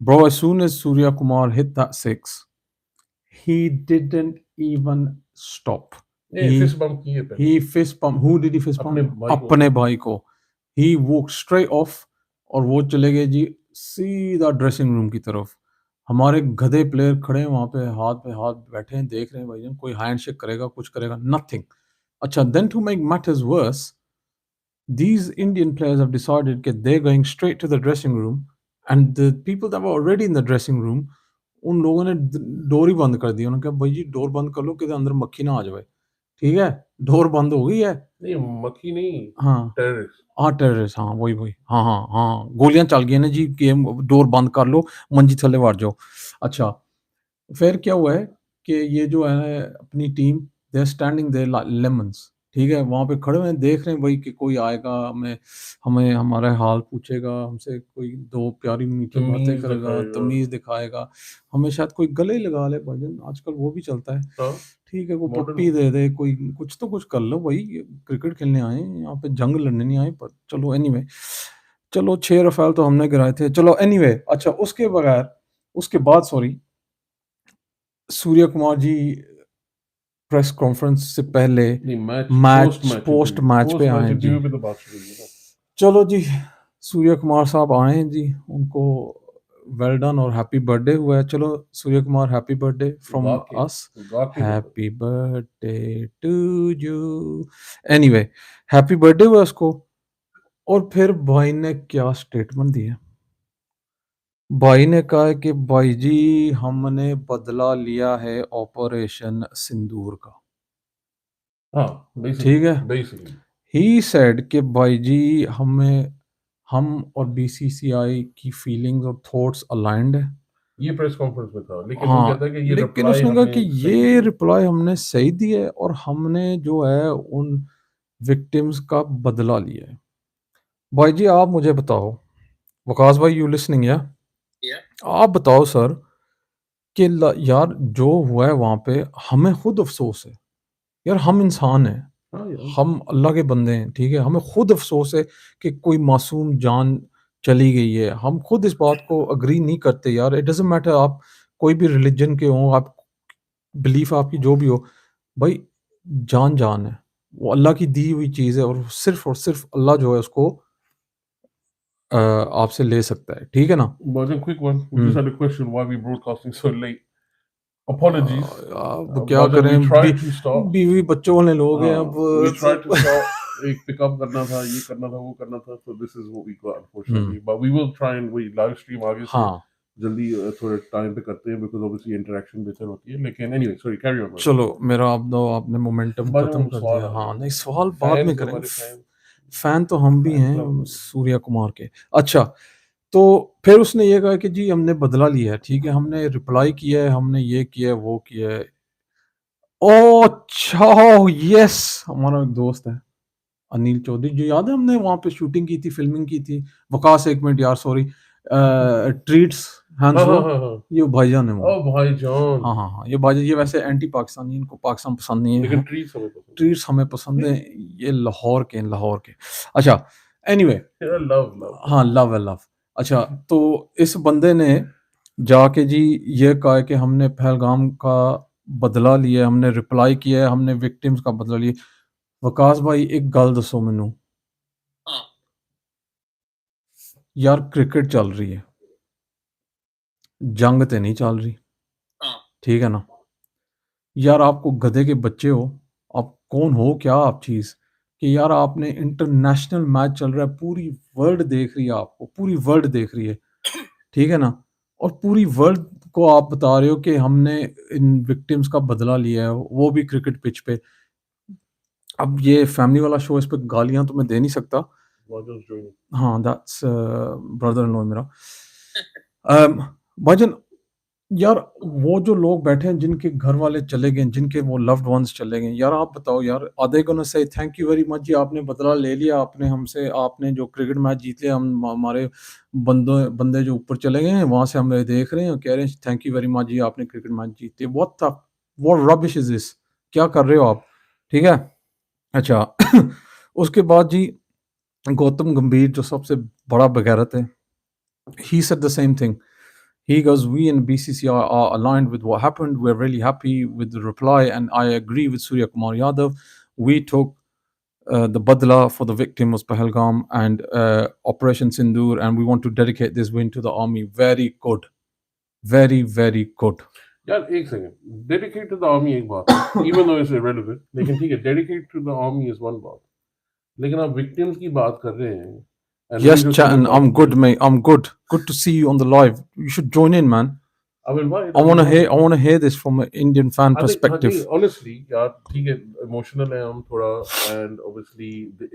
bro, as soon as Surya Kumar hit that six, he didn't even stop. Fist bump किए पहले, He fist pump. Who did he fist pump? अपने भाई को। He walked straight off और वो चले गए जी सीधा ड्रेसिंग रूम की तरफ। हमारे गधे प्लेयर खड़े हैं वहाँ पे हाथ बैठे हैं, देख रहे हैं भाईजान, कोई हैंडशेक करेगा, कुछ करेगा, नथिंग। अच्छा, then to make matters worse, these Indian players have decided that they're going straight to the dressing room, and the people that were already in the dressing room, उन लोगों ने डोर ही बंद कर दी। उन्होंने कहा भाई जी डोर बंद कर लो कि अंदर मक्खी ना आ जाए, ठीक है, डोर बंद हो गई है। नहीं मक्खी नहीं, हाँ टेररिस्ट, हाँ वही, हाँ गोलियां चल गई ना जी, गेम डोर बंद कर लो, मंजी थले वार जाओ। अच्छा फिर क्या हुआ है कि ये जो है अपनी team, they are standing there lemons, ठीक है, वहाँ पे खड़े हुए देख रहे हैं भाई कि कोई आएगा, हमें हमारा हाल पूछेगा, हमसे कोई दो प्यारी मीठी बातें करेगा, तमीज़ दिखाएगा, हमें शायद कोई गले ही लगा ले भाईजान, आजकल वो भी चलता है, ठीक है, कोई पप्पी दे दे, कोई कुछ तो कुछ कर लो भाई, क्रिकेट खेलने आए यहाँ पे, जंग लड़ने नहीं आए। पर चलो एनीवे, चलो 6 रफेल तो हमने गिराए थे, चलो एनीवे। अच्छा उसके बाद sorry, Surya Kumar ji press conference से पहले पोस्ट मैच पे आए जी, चलो जी सूर्य कुमार साहब आए हैं जी, उनको वेल डन और हैप्पी बर्थडे हुआ है। चलो Surya Kumar, happy birthday from us, happy birthday to you, anyway happy birthday हुआ उसको। और फिर भाई ने क्या स्टेटमेंट दिया, भाई ने कहा है कि भाई जी हमने बदला लिया है ऑपरेशन सिंदूर का, ठीक है, ही सेड कि भाई जी हम और बीसीसीआई की फीलिंग्स और थॉट्स अलाइंड है। ये प्रेस कॉन्फ्रेंस में था, लेकिन हाँ, वो कहता है कि ये लेकिन उसने कहा कि ये रिप्लाई हमने सही दिया है और हमने जो है उन विक्टिम्स का बदला लिया है। भाई जी आप मुझे बताओ वकास भाई यू लिसनिंग या? आप बताओ सर कि यार जो हुआ है वहाँ पे हमें खुद अफसोस है यार, हम इंसान हैं, हम अल्लाह के बंदे हैं, ठीक है, हमें खुद अफसोस है कि कोई मासूम जान चली गई है, हम खुद इस बात को अग्री नहीं करते यार। इट डजंट मैटर आप कोई भी रिलीजन के हो, आप बिलीफ आपकी जो भी हो, भाई जान जान है, वो अल्लाह की दी हुई चीज़ है और सिर्फ अल्लाह जो है उसको आपसे ले सकता है, ठीक है ना? But a quick one. We just had a question why we broadcasting so late. Apologies. अब क्या Bajan, we करें, tried to stop. बीवी बच्चों वाले लोग हैं अब We tried to stop. एक पिकअप करना था, ये करना था, वो करना था. So this is what we got, unfortunately. But we will try and we live stream आगे से हाँ जल्दी थोड़े टाइम पे करते हैं because obviously interaction बेहतर होती है. लेकिन anyway, sorry, carry on. चलो मेरा आपने मोमेंटम बाजन, खत्म कर सवाल दिया। आ हाँ गया। नहीं सवाल बाद में Fans करेंगे, हमारे fans. फैन तो हम भी Fan हैं club. सूर्या कुमार के। अच्छा तो फिर उसने ये कहा कि जी हमने बदला लिया है, ठीक है, हमने रिप्लाई किया है, हमने ये किया है, वो किया है। ओ अच्छा, यस, हमारा एक दोस्त है अनिल चौधरी, जो याद है हमने वहाँ पे शूटिंग की थी, फिल्मिंग की थी। वकास एक मिनट यार, सॉरी, ट्रीट्स हैंड्स लो, हाँ. ये भाईजान है वो। ओ भाईजान. हाँ, ये भाईजान, ये वैसे एंटी पाकिस्तानी, इनको पाकिस्तान पसंद नहीं लेकिन है, ट्रीट हमें पसंद ट्रीट्स हमें पसंद है, ये लाहौर के। अच्छा एनीवे, है. लव. हाँ लव है लव। अच्छा तो इस बंदे ने जाके जी ये कहा कि हमने पहलगाम का बदला लिया, हमने रिप्लाई किया है, हमने विक्टिम्स का बदला लिया। वकास भाई एक गल दसो मैनू, यार क्रिकेट चल रही है, जंग ते नहीं चल रही, ठीक है ना? यार आपको गधे के बच्चे हो, आप कौन हो, क्या आप चीज़ कि यार आपने इंटरनेशनल मैच चल रहा है, पूरी वर्ल्ड देख रही है आपको, पूरी वर्ल्ड देख रही है, ठीक है ना? और पूरी वर्ल्ड को आप बता रहे हो कि हमने इन विक्टिम्स का बदला लिया है, वो भी क्रिकेट पिच पे। अब ये फैमिली वाला शो, इस पे गालियाँ तो मैं दे नहीं सकता। हाँ, दैट्स ब्रदर इन लॉ मेरा। भाईजान यार वो जो लोग बैठे हैं जिनके घर वाले चले गए, जिनके वो लव्ड वंस चले गए, यार आप बताओ यार, are they gonna say thank you very much जी, आपने बदला ले लिया, आपने हमसे, आपने जो क्रिकेट मैच जीत लिया, हम हमारे बंदे जो ऊपर चले गए हैं वहां से हमें देख रहे हैं और कह रहे हैं थैंक यू वेरी मच जी, आपने क्रिकेट मैच जीत लिया। व्हाट रबिश इज दिस, क्या कर रहे हो आप, ठीक है? अच्छा उसके बाद जी गौतम गंभीर जो सबसे बड़ा बगैरत है, he said the same thing. He goes, we in BCCI are aligned with what happened. We're really happy with the reply, and I agree with Surya Kumar Yadav. We took the badla for the victim was Pahalgam and Operation Sindoor, and we want to dedicate this win to the army. Very good, very good. यार एक second, dedicate to the army एक बात है, even though it's irrelevant, लेकिन ठीक है, dedicate to the army is one बात, लेकिन आप विक्टिम्स की बात कर रहे हैं। Yes, Chatton, I'm good, mate. I'm good. Good to see you on the live. You should join in, man. I will invite. I want to hear this from an Indian fan perspective. Honestly, यार ठीक है, emotional है हम थोड़ा, and obviously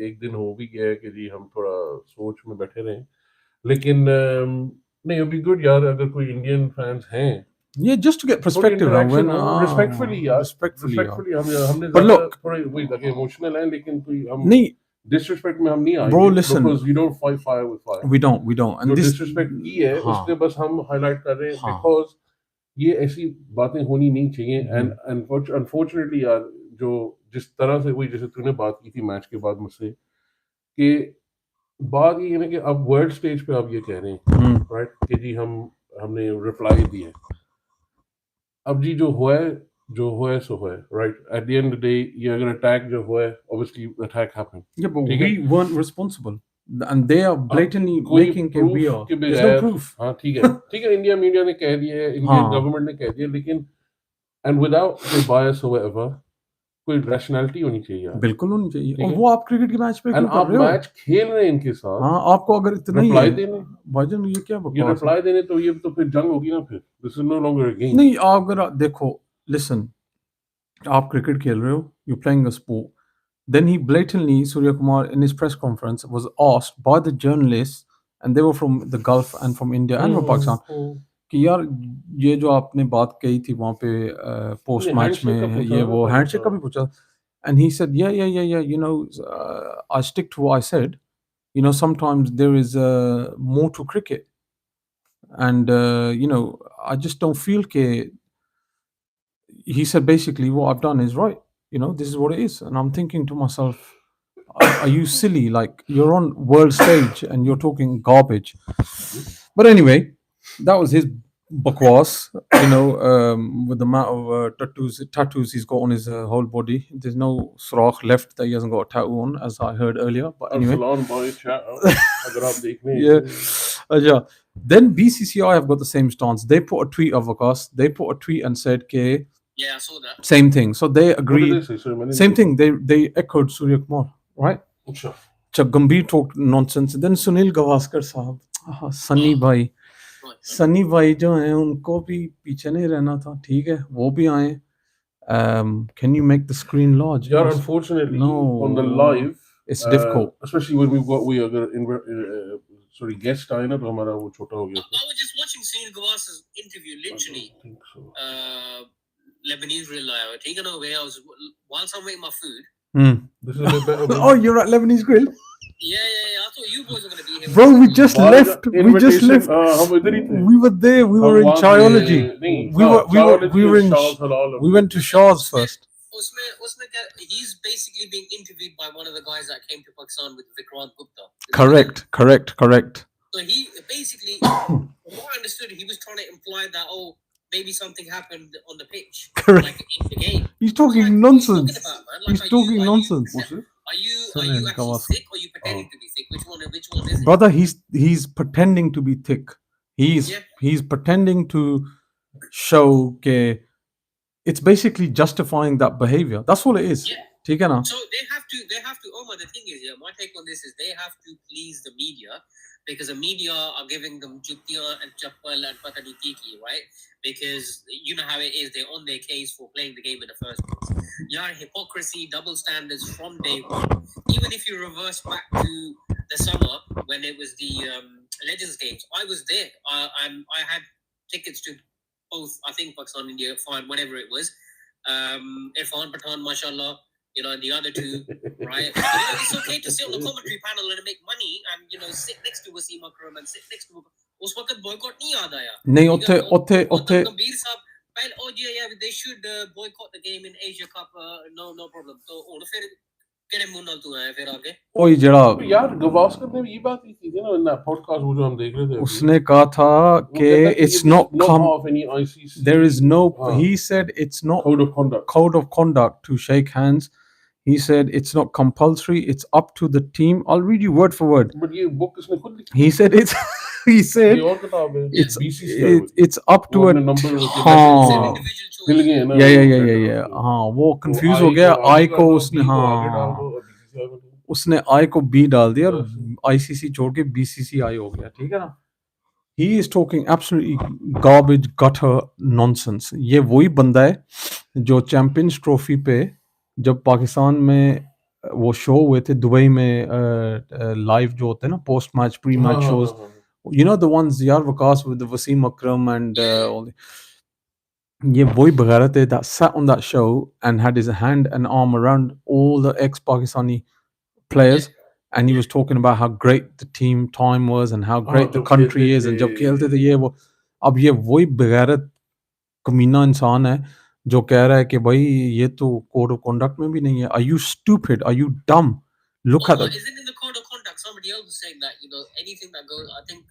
एक दिन हो भी गया है कि जी हम थोड़ा सोच में बैठे रहे, लेकिन नहीं, it would be good यार अगर कोई इंडियन फैंस हैं। Yeah, just to get perspective. When respectfully यार, respectfully. हमने But look, थोड़ा वही लगे इमोशनल है, लेकिन कोई हम नहीं, डिसरिस्पेक्ट में हम नहीं आएंगे, bro, listen, because we don't fight fire with fire. we don't. And जो this डिसरिस्पेक्ट की है हाँ, उसके बस हम हाईलाइट कर रहे हैं, हाँ, बिकॉज ये ऐसी बातें होनी नहीं चाहिए। एंड अनफॉर्चुनेटली यार, जो जिस तरह से वही, जैसे तूने बात की थी मैच के बाद मुझसे, कि बात ये है ना कि अब वर्ल्ड स्टेज पे आप ये कह रहे हैं, राइट, कि जी हमने रिप्लाई दिया है। अब जी जो हुआ है सो हुआ है, right, at the end of the day ये अगर अटैक जो हुआ है, obviously attack happened, yeah, but we weren't responsible, and they are blatantly कोई making a proof we are. के There's no बगैर, proof. हाँ ठीक है, इंडिया मीडिया ने कह दिया है, इंडियन हाँ, गवर्नमेंट ने कह दिया, लेकिन एंड विदाउट कोई बायस होएवर, कोई रैशनैलिटी होनी चाहिए यार, बिल्कुल होनी चाहिए। ठीक और है, वो आप क्रिकेट के मैच पे एंड क्यों कर आप रहे हो? मैच खेल रहे हैं इनके साथ, हाँ, आपको अगर इतना ही रिप्लाई है देने, भाईजान, ये क्या ये बकवास है? रिप्लाई देने, तो ये तो फिर जंग होगी ना, फिर this is no longer a game. नहीं, अगर देखो, लिसन, आप क्रिकेट खेल रहे हो, you playing a sport, then he blatantly, Surya Kumar, in his press conference, was asked by the journalists, and they were from the Gulf and from India and from Pakistan, कि यार ये जो आपने बात कही थी वहाँ पे पोस्ट मैच में, ये वो हैंडशेक का भी पूछा, and he said yeah, you know, I stick to what I said, sometimes there is more to cricket, and I just don't feel ke. He said basically what I've done is right. This is what it is, and I'm thinking to myself, are you silly? Like, you're on world stage and you're talking garbage. But anyway, that was his bakwas. With the amount of tattoos he's got on his whole body. There's no surakh left that he hasn't got a tattoo on, as I heard earlier. But anyway, yeah. Then BCCI have got the same stance. They put a tweet of Vakas. They put a tweet and said, "Ke Yeah, I saw that. same thing." So they agreed. What did they say? Sorry, Same thing. They echoed Surya Kumar, right? Sure. Gambhir talked nonsense. Then Sunil Gavaskar sahab, Sunny bhai, Sunny bhai जो हैं उनको भी पीछे नहीं रहना था, ठीक है, वो भी आए. Can you make the screen large? Yeah, unfortunately, on the live, it's difficult, especially when we are sorry, guest आए ना तो हमारा वो छोटा हो गया. I was just watching Sunil Gavaskar's interview, literally. I don't think so. Lebanese relive. Taken away. I was whilst I'm making my food. This is a bit better. Oh, you're at Lebanese Grill. Yeah. I thought you boys were gonna be here. Bro, we just left. We just left. हम इधर ही थे. We were there. We were in Chayology. We went to Shaw's first. He's basically being interviewed by one of the guys that came to Pakistan with Vikrant Gupta. Correct. So he basically, from what I understood, he was trying to imply that maybe something happened on the pitch, Correct. like in the game. He's talking nonsense. He's talking nonsense. Are you actually sick, or are you pretending to be sick? Which one is it? Brother, he's pretending to be thick. He's pretending to show that it's basically justifying that behavior. That's all it is. Yeah. So they have to. Omar, the thing is, my take on this is they have to please the media, because the media are giving them Juttiya and Chappal and Patani Kiki, right? Because you know how it is, they're on their case for playing the game in the first place. Hypocrisy, double standards from day one. Even if you reverse back to the summer when it was the Legends games, I was there. I had tickets to both, I think Pakistan, India, fine, whatever it was. Irfan Pathan, mashallah. And the other two, right? It's okay to sit on the commentary panel and make money and, sit next to Wasim Akram and sit next to... Us waqt boycott nahi yaad aaya. Nahi, Gambhir sahab, they should boycott the game in Asia Cup. No problem. So, फिर केड़े मुंह नाल तू आया फिर आगे? ओए जड़ा यार गवास्कर ने ये बात की थी ना, इन पॉडकास्ट वो जो हम देख रहे थे, उसने कहा था कि it's not there is no, he said it's not code of conduct to shake hands. He said it's not compulsory, it's up to the team. I'll read you word for word. But ये book इसने खुद लिखी. He said it's it's up to a हाँ yeah हाँ वो confuse हो गया. I को उसने उसने I को B डाल दिया और ICC छोड़ के BCCI हो गया, ठीक है ना. He is talking absolutely garbage, gutter nonsense. ये वही बंदा है जो चैंपियंस ट्रॉफी पे जब पाकिस्तान में वो शो हुए थे दुबई में लाइव जो होते हैं ना, post match pre match shows, the ones यार Waqas with Wasim Akram and all. ये वही बगैरत है that sat on that show and had his hand and arm around all the ex-Pakistani players and he was talking about how great the team time was and how great the country is and जब खेलते थे ये वो. अब ये वही बगैरत कमीना इंसान है जो कह रहा है कि भाई ये तो कोड ऑफ कंडक्ट में भी नहीं है. Are you stupid? Are you dumb? Look at it. Isn't in the code of conduct? Somebody else was saying that anything that goes. I think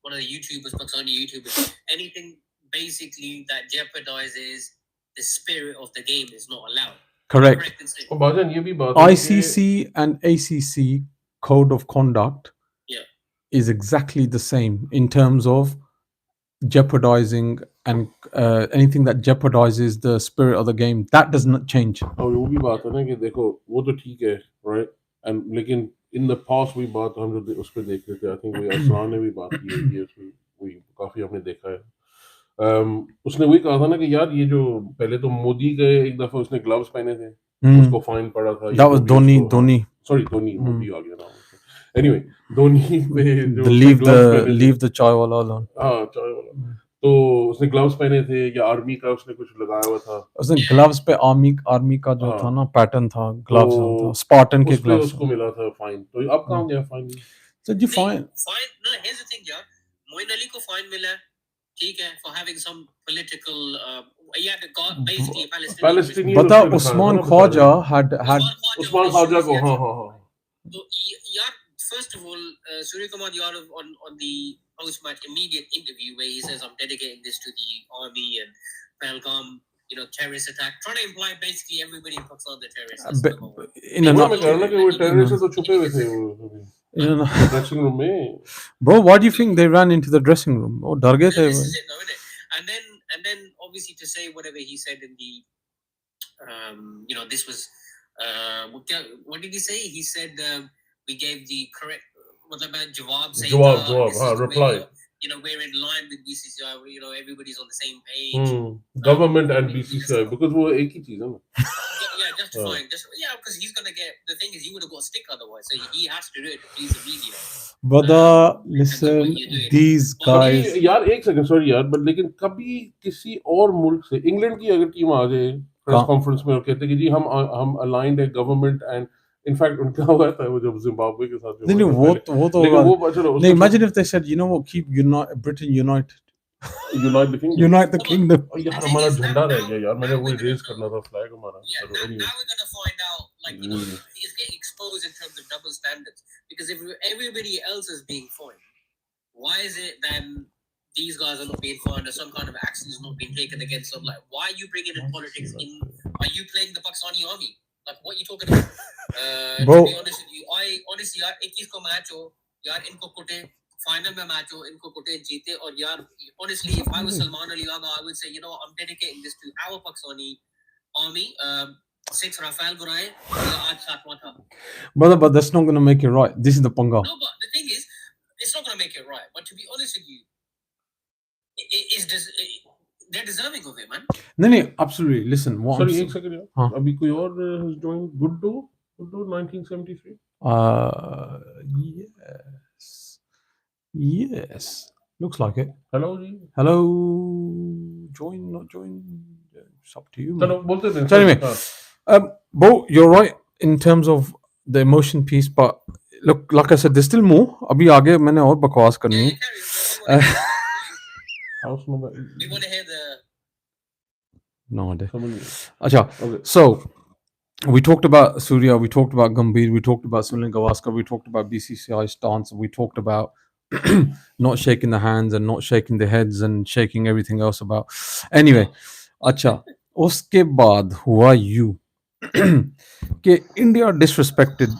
one of the YouTubers, Pakistani YouTubers, anything basically that jeopardizes the spirit of the game is not allowed. Correct. ये भी बात ICC and ACC code of conduct is exactly the same in terms of jeopardizing and anything that jeopardizes the spirit of the game, that does not change. और वो भी बात है ना कि देखो वो तो ठीक है, right? And लेकिन in the past we बात हम जो उस पे देख रहे थे, I think we असलान ने भी बात की है, उसमें काफी हमने देखा है. उसने वही कहा था ना कि यार ये जो पहले तो मोदी के एक दफा उसने ग्लव्स पहने थे, उसको फाइन पड़ा था. That was Dhoni. Sorry, Dhoni, Modi आ गया ना. Anyway, धोनी पे जो leave the chai wala alone. हाँ, chai wala. तो उसने ग्लव्स पहने थे या आर्मी का उसने कुछ लगाया हुआ था, उसने ग्लव्स पे आर्मी का जो था ना पैटर्न था, ग्लव्स था, स्पार्टन के उस पे ग्लव्स। उसको मिला था फाइन, तो अब कहाँ गया फाइन? So जी fine no, here's the thing यार, मोइन अली को फाइन मिला, ठीक है, for having some political basically Palestinian बता उस्मान ख्वाजा had उस्मान ख्वाजा को, हाँ तो यार, first of all, Surya Kumar Yadav on the post-match immediate interview where he says I'm dedicating this to the army and Pahalgam, terrorist attack, trying to imply basically everybody in Pakistan the terrorists. in a मैं कह रहा ना कि वो terrorist तो छुपे हुए थे ड्रेसिंग रूम में. Bro, why do you think they ran into the dressing room? Oh, डर गए थे. This is it, though, isn't it? And then obviously to say whatever he said in the this was what did he say? He said we gave the correct jawab, reply. We're in line with BCCI, everybody's on the same page. Government and BCCI, because वो एक ही चीज है ना. Yeah, justifying, because he's gonna get, the thing is he would have got stick otherwise, so he has to do it to please the media. But listen, these guys. यार एक second, sorry यार, but लेकिन कभी किसी और मुल्क से, England की अगर टीम आ जाए प्रेस कॉन्फ्रेंस में और कहते कि जी हम अलाइंड है गवर्नमेंट एंड इनफैक्ट उनका हुआ था वो जब जिम्बाब्वे के साथ नहीं वो चलो नहीं, imagine if they said, you know what, keep Britain united. Unite the kingdom. यार हमारा झंडा रह गया यार, मैंने वो रेज करना था फ्लैग हमारा. Now we're gonna find out, it's getting exposed in terms of double standards, because if everybody else is being fined, why is it then these guys are not being fined or some kind of action is not being taken against them? Like, why are you bringing in politics in? Are you playing the Pakistani army? Like, what are you talking about? Bro, to be honest with you, I honestly यार 21 को match हो यार, इनको कुटे final में match हो, इनको कुटे जीते, और यार honestly if I was Salman Ali Aga, I would say, I'm dedicating this to our Pakistani army. 6 Rafael Guraye आज 7वां था. But that's not going to make it right. This is the panga. No, but the thing is, it's not going to make it right. But to be honest with you, they're deserving of it, man. नहीं, absolutely. Listen, sorry, एक second यार, अभी कोई और has joined Guddu 1973. Yes, looks like it. Hello ji. Hello, join, not join, it's up to you. चलो बोलते हैं. So anyway, Bo, you're right in terms of the emotion piece, but look, like I said, there's still more. अभी आगे मैंने और बकवास करनी है. House number. We want to hear the. No idea. Acha, okay. So we talked about Surya, we talked about Gambhir, we talked about Sunil Gavaskar, we talked about BCCI stance, we talked about not shaking the hands and not shaking the heads and shaking everything else about. Anyway, acha, uske baad hua you कि India disrespected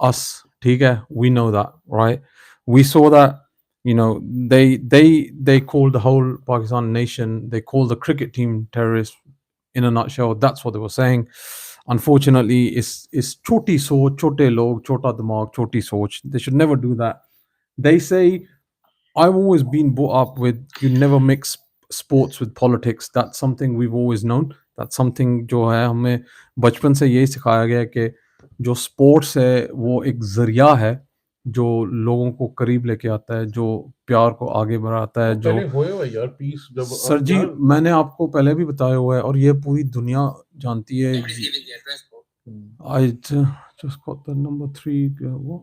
us, ठीक है, we know that, right? We saw that, they called the whole Pakistan nation, they called the cricket team terrorists. In a nutshell, that's what they were saying. Unfortunately, it's choti soch, chote log, chota dimag, choti soch. They should never do that. They say, I've always been brought up with, you never mix sports with politics. That's something we've always known. That's something जो है हमें बचपन से यही सिखाया गया कि जो स्पोर्ट्स है वो एक जरिया है जो लोगों को करीब लेके आता है, जो प्यार को आगे बढ़ाता है. जो यार पीस जब सर जी मैंने आपको पहले भी बताया हुआ है और ये पूरी दुनिया जानती है. I just got the number 3. What?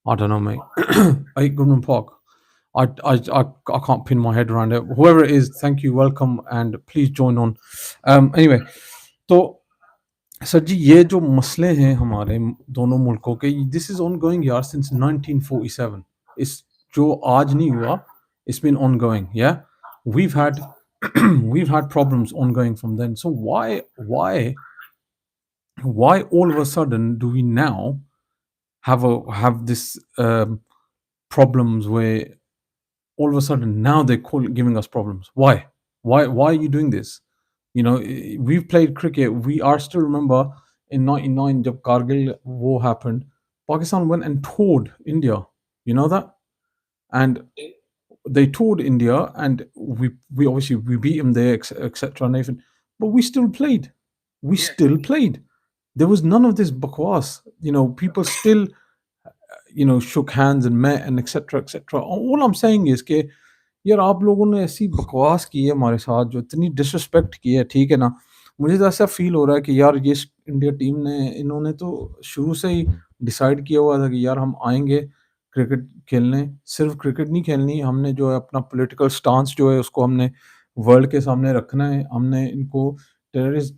I don't know, mate. 8 Goodman Park. I can't pin my head around it. Whoever it is, thank you, welcome, and please join on. Anyway, तो सर जी ये जो मसले हैं हमारे दोनों मुल्कों के, this is ongoing यार since 1947. इस जो आज नहीं हुआ, it's been ongoing. Yeah, we've had problems ongoing from then. So why all of a sudden do we now have this problems where all of a sudden now they're giving us problems? Why are you doing this? We've played cricket. I still remember in 99 jab Kargil war happened, Pakistan went and toured India. You know that? And they toured India and we obviously we beat them there, etc. Nathan, but we still played. Still played. There was none of this bakwas. People still shook hands and met and etc. All I'm saying is that, यार आप लोगों ने ऐसी बकवास की है हमारे साथ, जो इतनी डिसरिस्पेक्ट की है, ठीक है ना? मुझे तो ऐसा फ़ील हो रहा है कि यार ये इंडिया टीम ने, इन्होंने तो शुरू से ही डिसाइड किया हुआ था कि यार हम आएँगे क्रिकेट खेलने, सिर्फ़ क्रिकेट नहीं खेलनी, हमने जो है अपना पॉलिटिकल स्टांस जो है उसको हमने वर्ल्ड के सामने रखना है, हमने इनको टेररिस्ट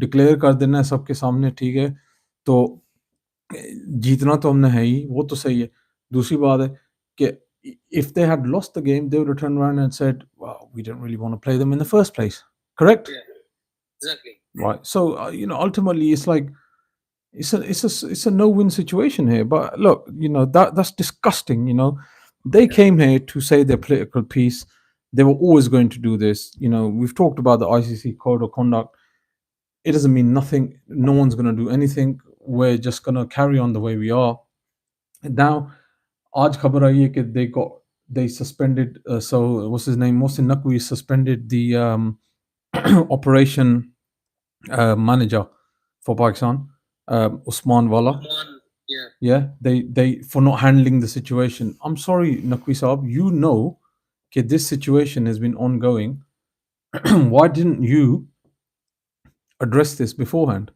डिक्लेयर कर देना है सबके सामने, ठीक है? तो जीतना तो हमने है ही, वो तो सही है। दूसरी बात है कि if they had lost the game, they would have turned around and said, "Well, we didn't really want to play them in the first place." Correct? Yeah, exactly. Right. So, ultimately, it's like it's a no-win situation here. But look, that's disgusting. They came here to say their political piece. They were always going to do this. We've talked about the ICC code of conduct. It doesn't mean nothing. No one's going to do anything. We're just going to carry on the way we are. And now, आज खबर आई है कि they suspended, so what's his name, Mohsin Naqvi suspended the operation manager for Pakistan, Usman Wala. Yeah. Yeah, they for not handling the situation. I'm sorry, Naqvi Saab, that this situation has been ongoing. Why didn't you address this beforehand?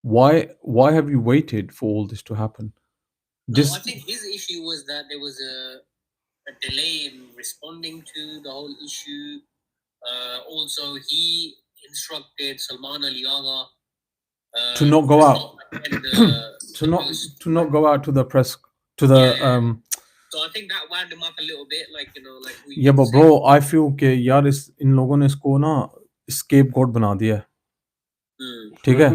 Why have you waited for all this to happen? No, I think his issue was that there was a delay in responding to the whole issue. Also, he instructed Salman Ali Agha to not go out, to not go out to the press, to the So I think that wound him up a little bit, like yeah, but bro, I feel कि यार इन लोगों ने इसको ना scapegoat बना दिया है, ठीक है?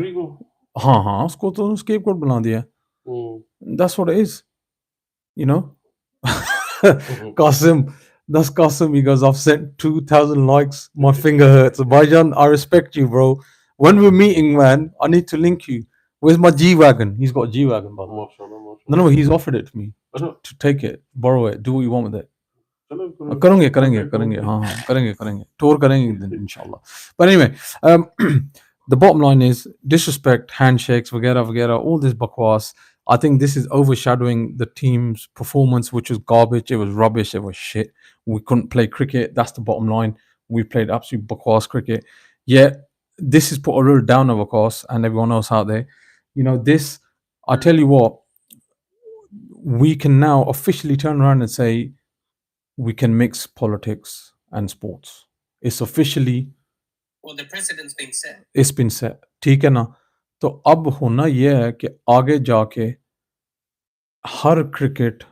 हाँ, उसको तो स्केपगोट बना दिया है. That's what it is, you know. Qasim, that's Qasim. He goes, I've sent 2,000 likes. My finger hurts. Baijan, I respect you, bro. When we're meeting, man, I need to link you. Where's my G Wagon? He's got a G Wagon, by the way. No, he's offered it to me to take it, borrow it, do what you want with it. करेंगे हाँ करेंगे tour करेंगे एक दिन इंशाल्लाह. But anyway, the bottom line is disrespect, handshakes, vagera, all this bakwas. I think this is overshadowing the team's performance, which was garbage. It was rubbish. It was shit. We couldn't play cricket. That's the bottom line. We played absolute bakwas cricket. Yeah, this has put a real downer, of course, and everyone else out there. This, I tell you what, we can now officially turn around and say we can mix politics and sports. It's officially, well, the precedent's been set. It's been set. ठीक है ना? तो अब होना यह है कि आगे जाके हर क्रिकेट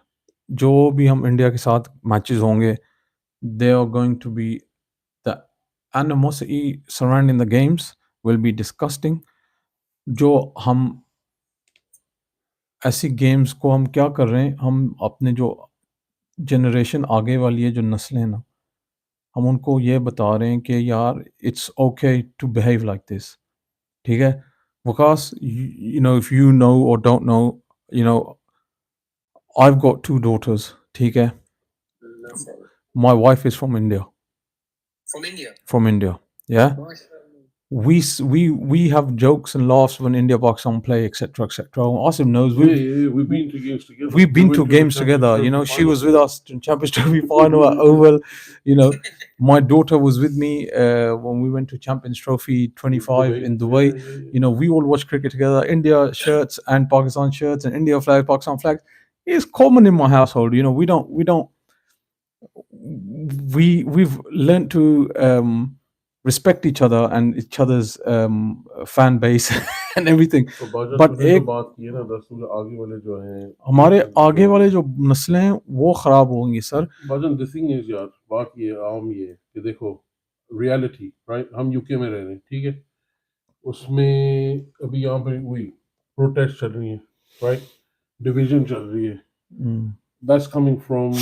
जो भी हम इंडिया के साथ मैचेस होंगे, they are going to be, the animosity surrounding the games will be disgusting. जो हम ऐसी गेम्स को हम क्या कर रहे हैं, हम अपने जो जनरेशन आगे वाली है, जो नस्लें हैं ना, हम उनको ये बता रहे हैं कि यार it's okay to behave like this, ठीक है? Because if you know or don't know, I've got 2 daughters, ठीक है? My wife is from India. From India, yeah. We have jokes and laughs when India Pakistan play, etc. Asim knows we've been to games together. We've been to games together. She was with us in Champions Trophy final at Oval. My daughter was with me when we went to Champions Trophy 25 in Dubai. We all watched cricket together. India shirts and Pakistan shirts, and India flag, Pakistan flags. It's common in my household. We've learned to respect each other and each other's fan base and everything. But हमारे आगे वाले जो नस्लें हैं वो खराब होंगी sir. the thing is यार, बात ये आम ये कि देखो रियलिटी, राइट, हम यूके में रह रहे हैं, ठीक है? उसमें अभी यहाँ पे वही प्रोटेस्ट चल रही है, राइट, डिवीजन चल रही है. That's coming from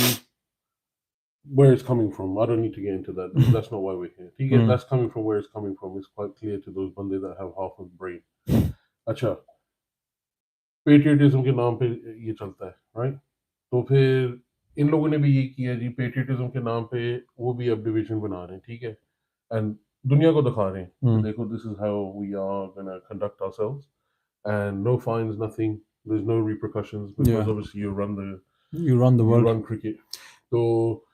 where it's coming from. I don't need to get into that. That's not why we're here. ठीक है? That's coming from where it's coming from. It's quite clear to those बंदे that have half of the brain. अच्छा, patriotism के नाम पे ये चलता है, राइट? तो फिर इन लोगों ने भी ये किया जी, पेट्रियटिज्म के नाम पे वो भी अब डिवीजन बना रहे हैं, ठीक है? एंड दुनिया को दिखा रहे हैं, देखो, this is how we are gonna conduct ourselves, and no fines, nothing, there's no repercussions, because obviously you run the world, you run cricket. तो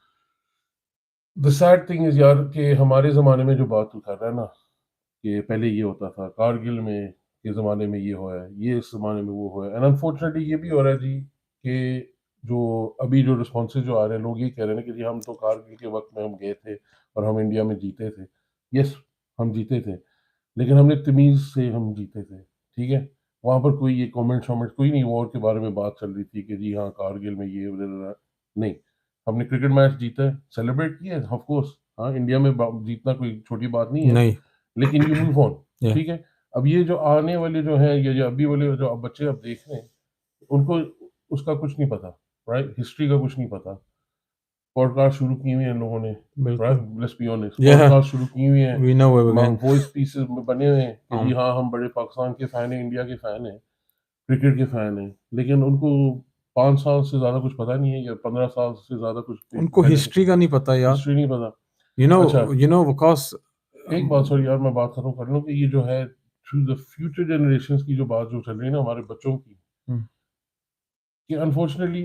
द सैड थिंग इज यार कि हमारे ज़माने में जो बात तू कर रहा है ना कि पहले ये होता था, कारगिल में के ज़माने में ये हुआ है, ये इस ज़माने में वो हुआ है, एंड अनफॉर्चुनेटली ये भी हो रहा है जी कि जो अभी जो रिस्पॉन्सेज जो आ रहे हैं, लोग ये कह रहे हैं ना कि जी हम तो कारगिल के वक्त में हम गए थे और हम इंडिया में जीते थे। यस, हम जीते थे, लेकिन हमने तमीज़ से हम जीते थे, ठीक है? वहाँ पर कोई ये कमेंट कोई नहीं, वॉर के बारे में बात चल रही थी कि जी हाँ, कारगिल में ये नहीं। हमने क्रिकेट मैच जीता है, सेलिब्रेट किया है, ऑफ कोर्स। हाँ, इंडिया में जीतना कोई छोटी बात नहीं है, नहीं, लेकिन यू मूव ऑन, Yeah. ठीक है? अब ये जो आने वाले जो हैं, ये जो अभी वाले जो अब बच्चे अब देख रहे हैं, उनको उसका कुछ नहीं पता, राइट? हिस्ट्री का कुछ नहीं पता। पॉडकास्ट शुरू किए हुए हैं इन लोगों ने, बिल्कुल। Right? Let's be honest, Yeah, podcast शुरू किए हुए हैं, we know where we're going. Voice pieces में बने हुए हैं कि जी Um, हाँ, हम बड़े पाकिस्तान के फैन हैं, इंडिया के फैन हैं, क्रिकेट के फैन हैं, लेकिन उनको 5 साल से ज़्यादा कुछ पता नहीं है, या 15 साल से ज़्यादा कुछ उनको पहले हिस्ट्री का नहीं पता यार। हिस्ट्री नहीं पता। अच्छा, You know because एक बात सॉरी यार, मैं बात खत्म कर लूँ कि ये जो है थ्रू द फ्यूचर जनरेशंस की जो बात जो चल रही है ना हमारे बच्चों की, कि अनफॉर्चुनेटली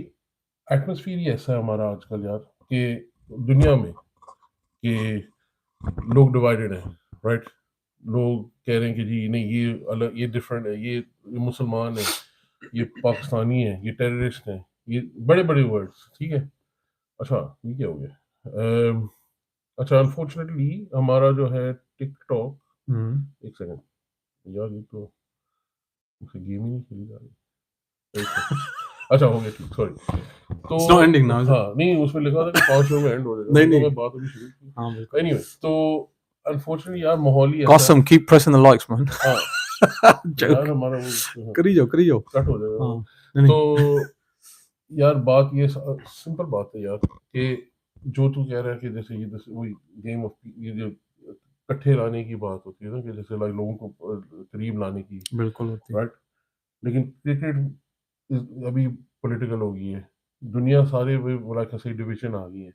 एटमॉस्फेयर ही ऐसा है हमारा आजकल यार कि दुनिया में कि लोग डिवाइडेड हैं, राइट? लोग कह रहे हैं कि जी नहीं, ये अलग, ये डिफरेंट है, ये मुसलमान है, ये पाकिस्तानी है, ये टेररिस्ट हैं, ये बड़े बड़े वर्ड्स, ठीक है? अच्छा, ये क्या हो गया? अच्छा, अनफॉर्चुनेटली हमारा जो है टिकटॉक, एक सेकंड यार, ये तो मुझसे गेम ही नहीं खेली जा रही। एक सेकंड। अच्छा, हो गया, ठीक, सॉरी। तो It's not ending now, is it? हाँ, नहीं, उसमें लिखा था कि 5 मिनट में एंड हो जाएगा, नहीं, तो नहीं। मैं बात अभी शुरू की। हाँ, बिल्कुल। एनीवे, तो अनफॉर्चुनेटली यार माहौल ही ऐसा Qasim, keep pressing the likes, man. है। हाँ, Joke. यार हमारा वो करी जाओ। कट हो जाएगा। हाँ, नहीं, तो यार बात ये सिंपल बात है यार कि जो तू कह रहा है कि जैसे ये वही गेम ऑफ, ये जो इकट्ठे लाने की बात होती है ना, कि जैसे लाइक लोगों को करीब लाने की, बिल्कुल होती है। राइट? लेकिन क्रिकेट अभी पॉलिटिकल हो गई है, दुनिया सारे लाइक ऐसे डिवीजन आ गई है,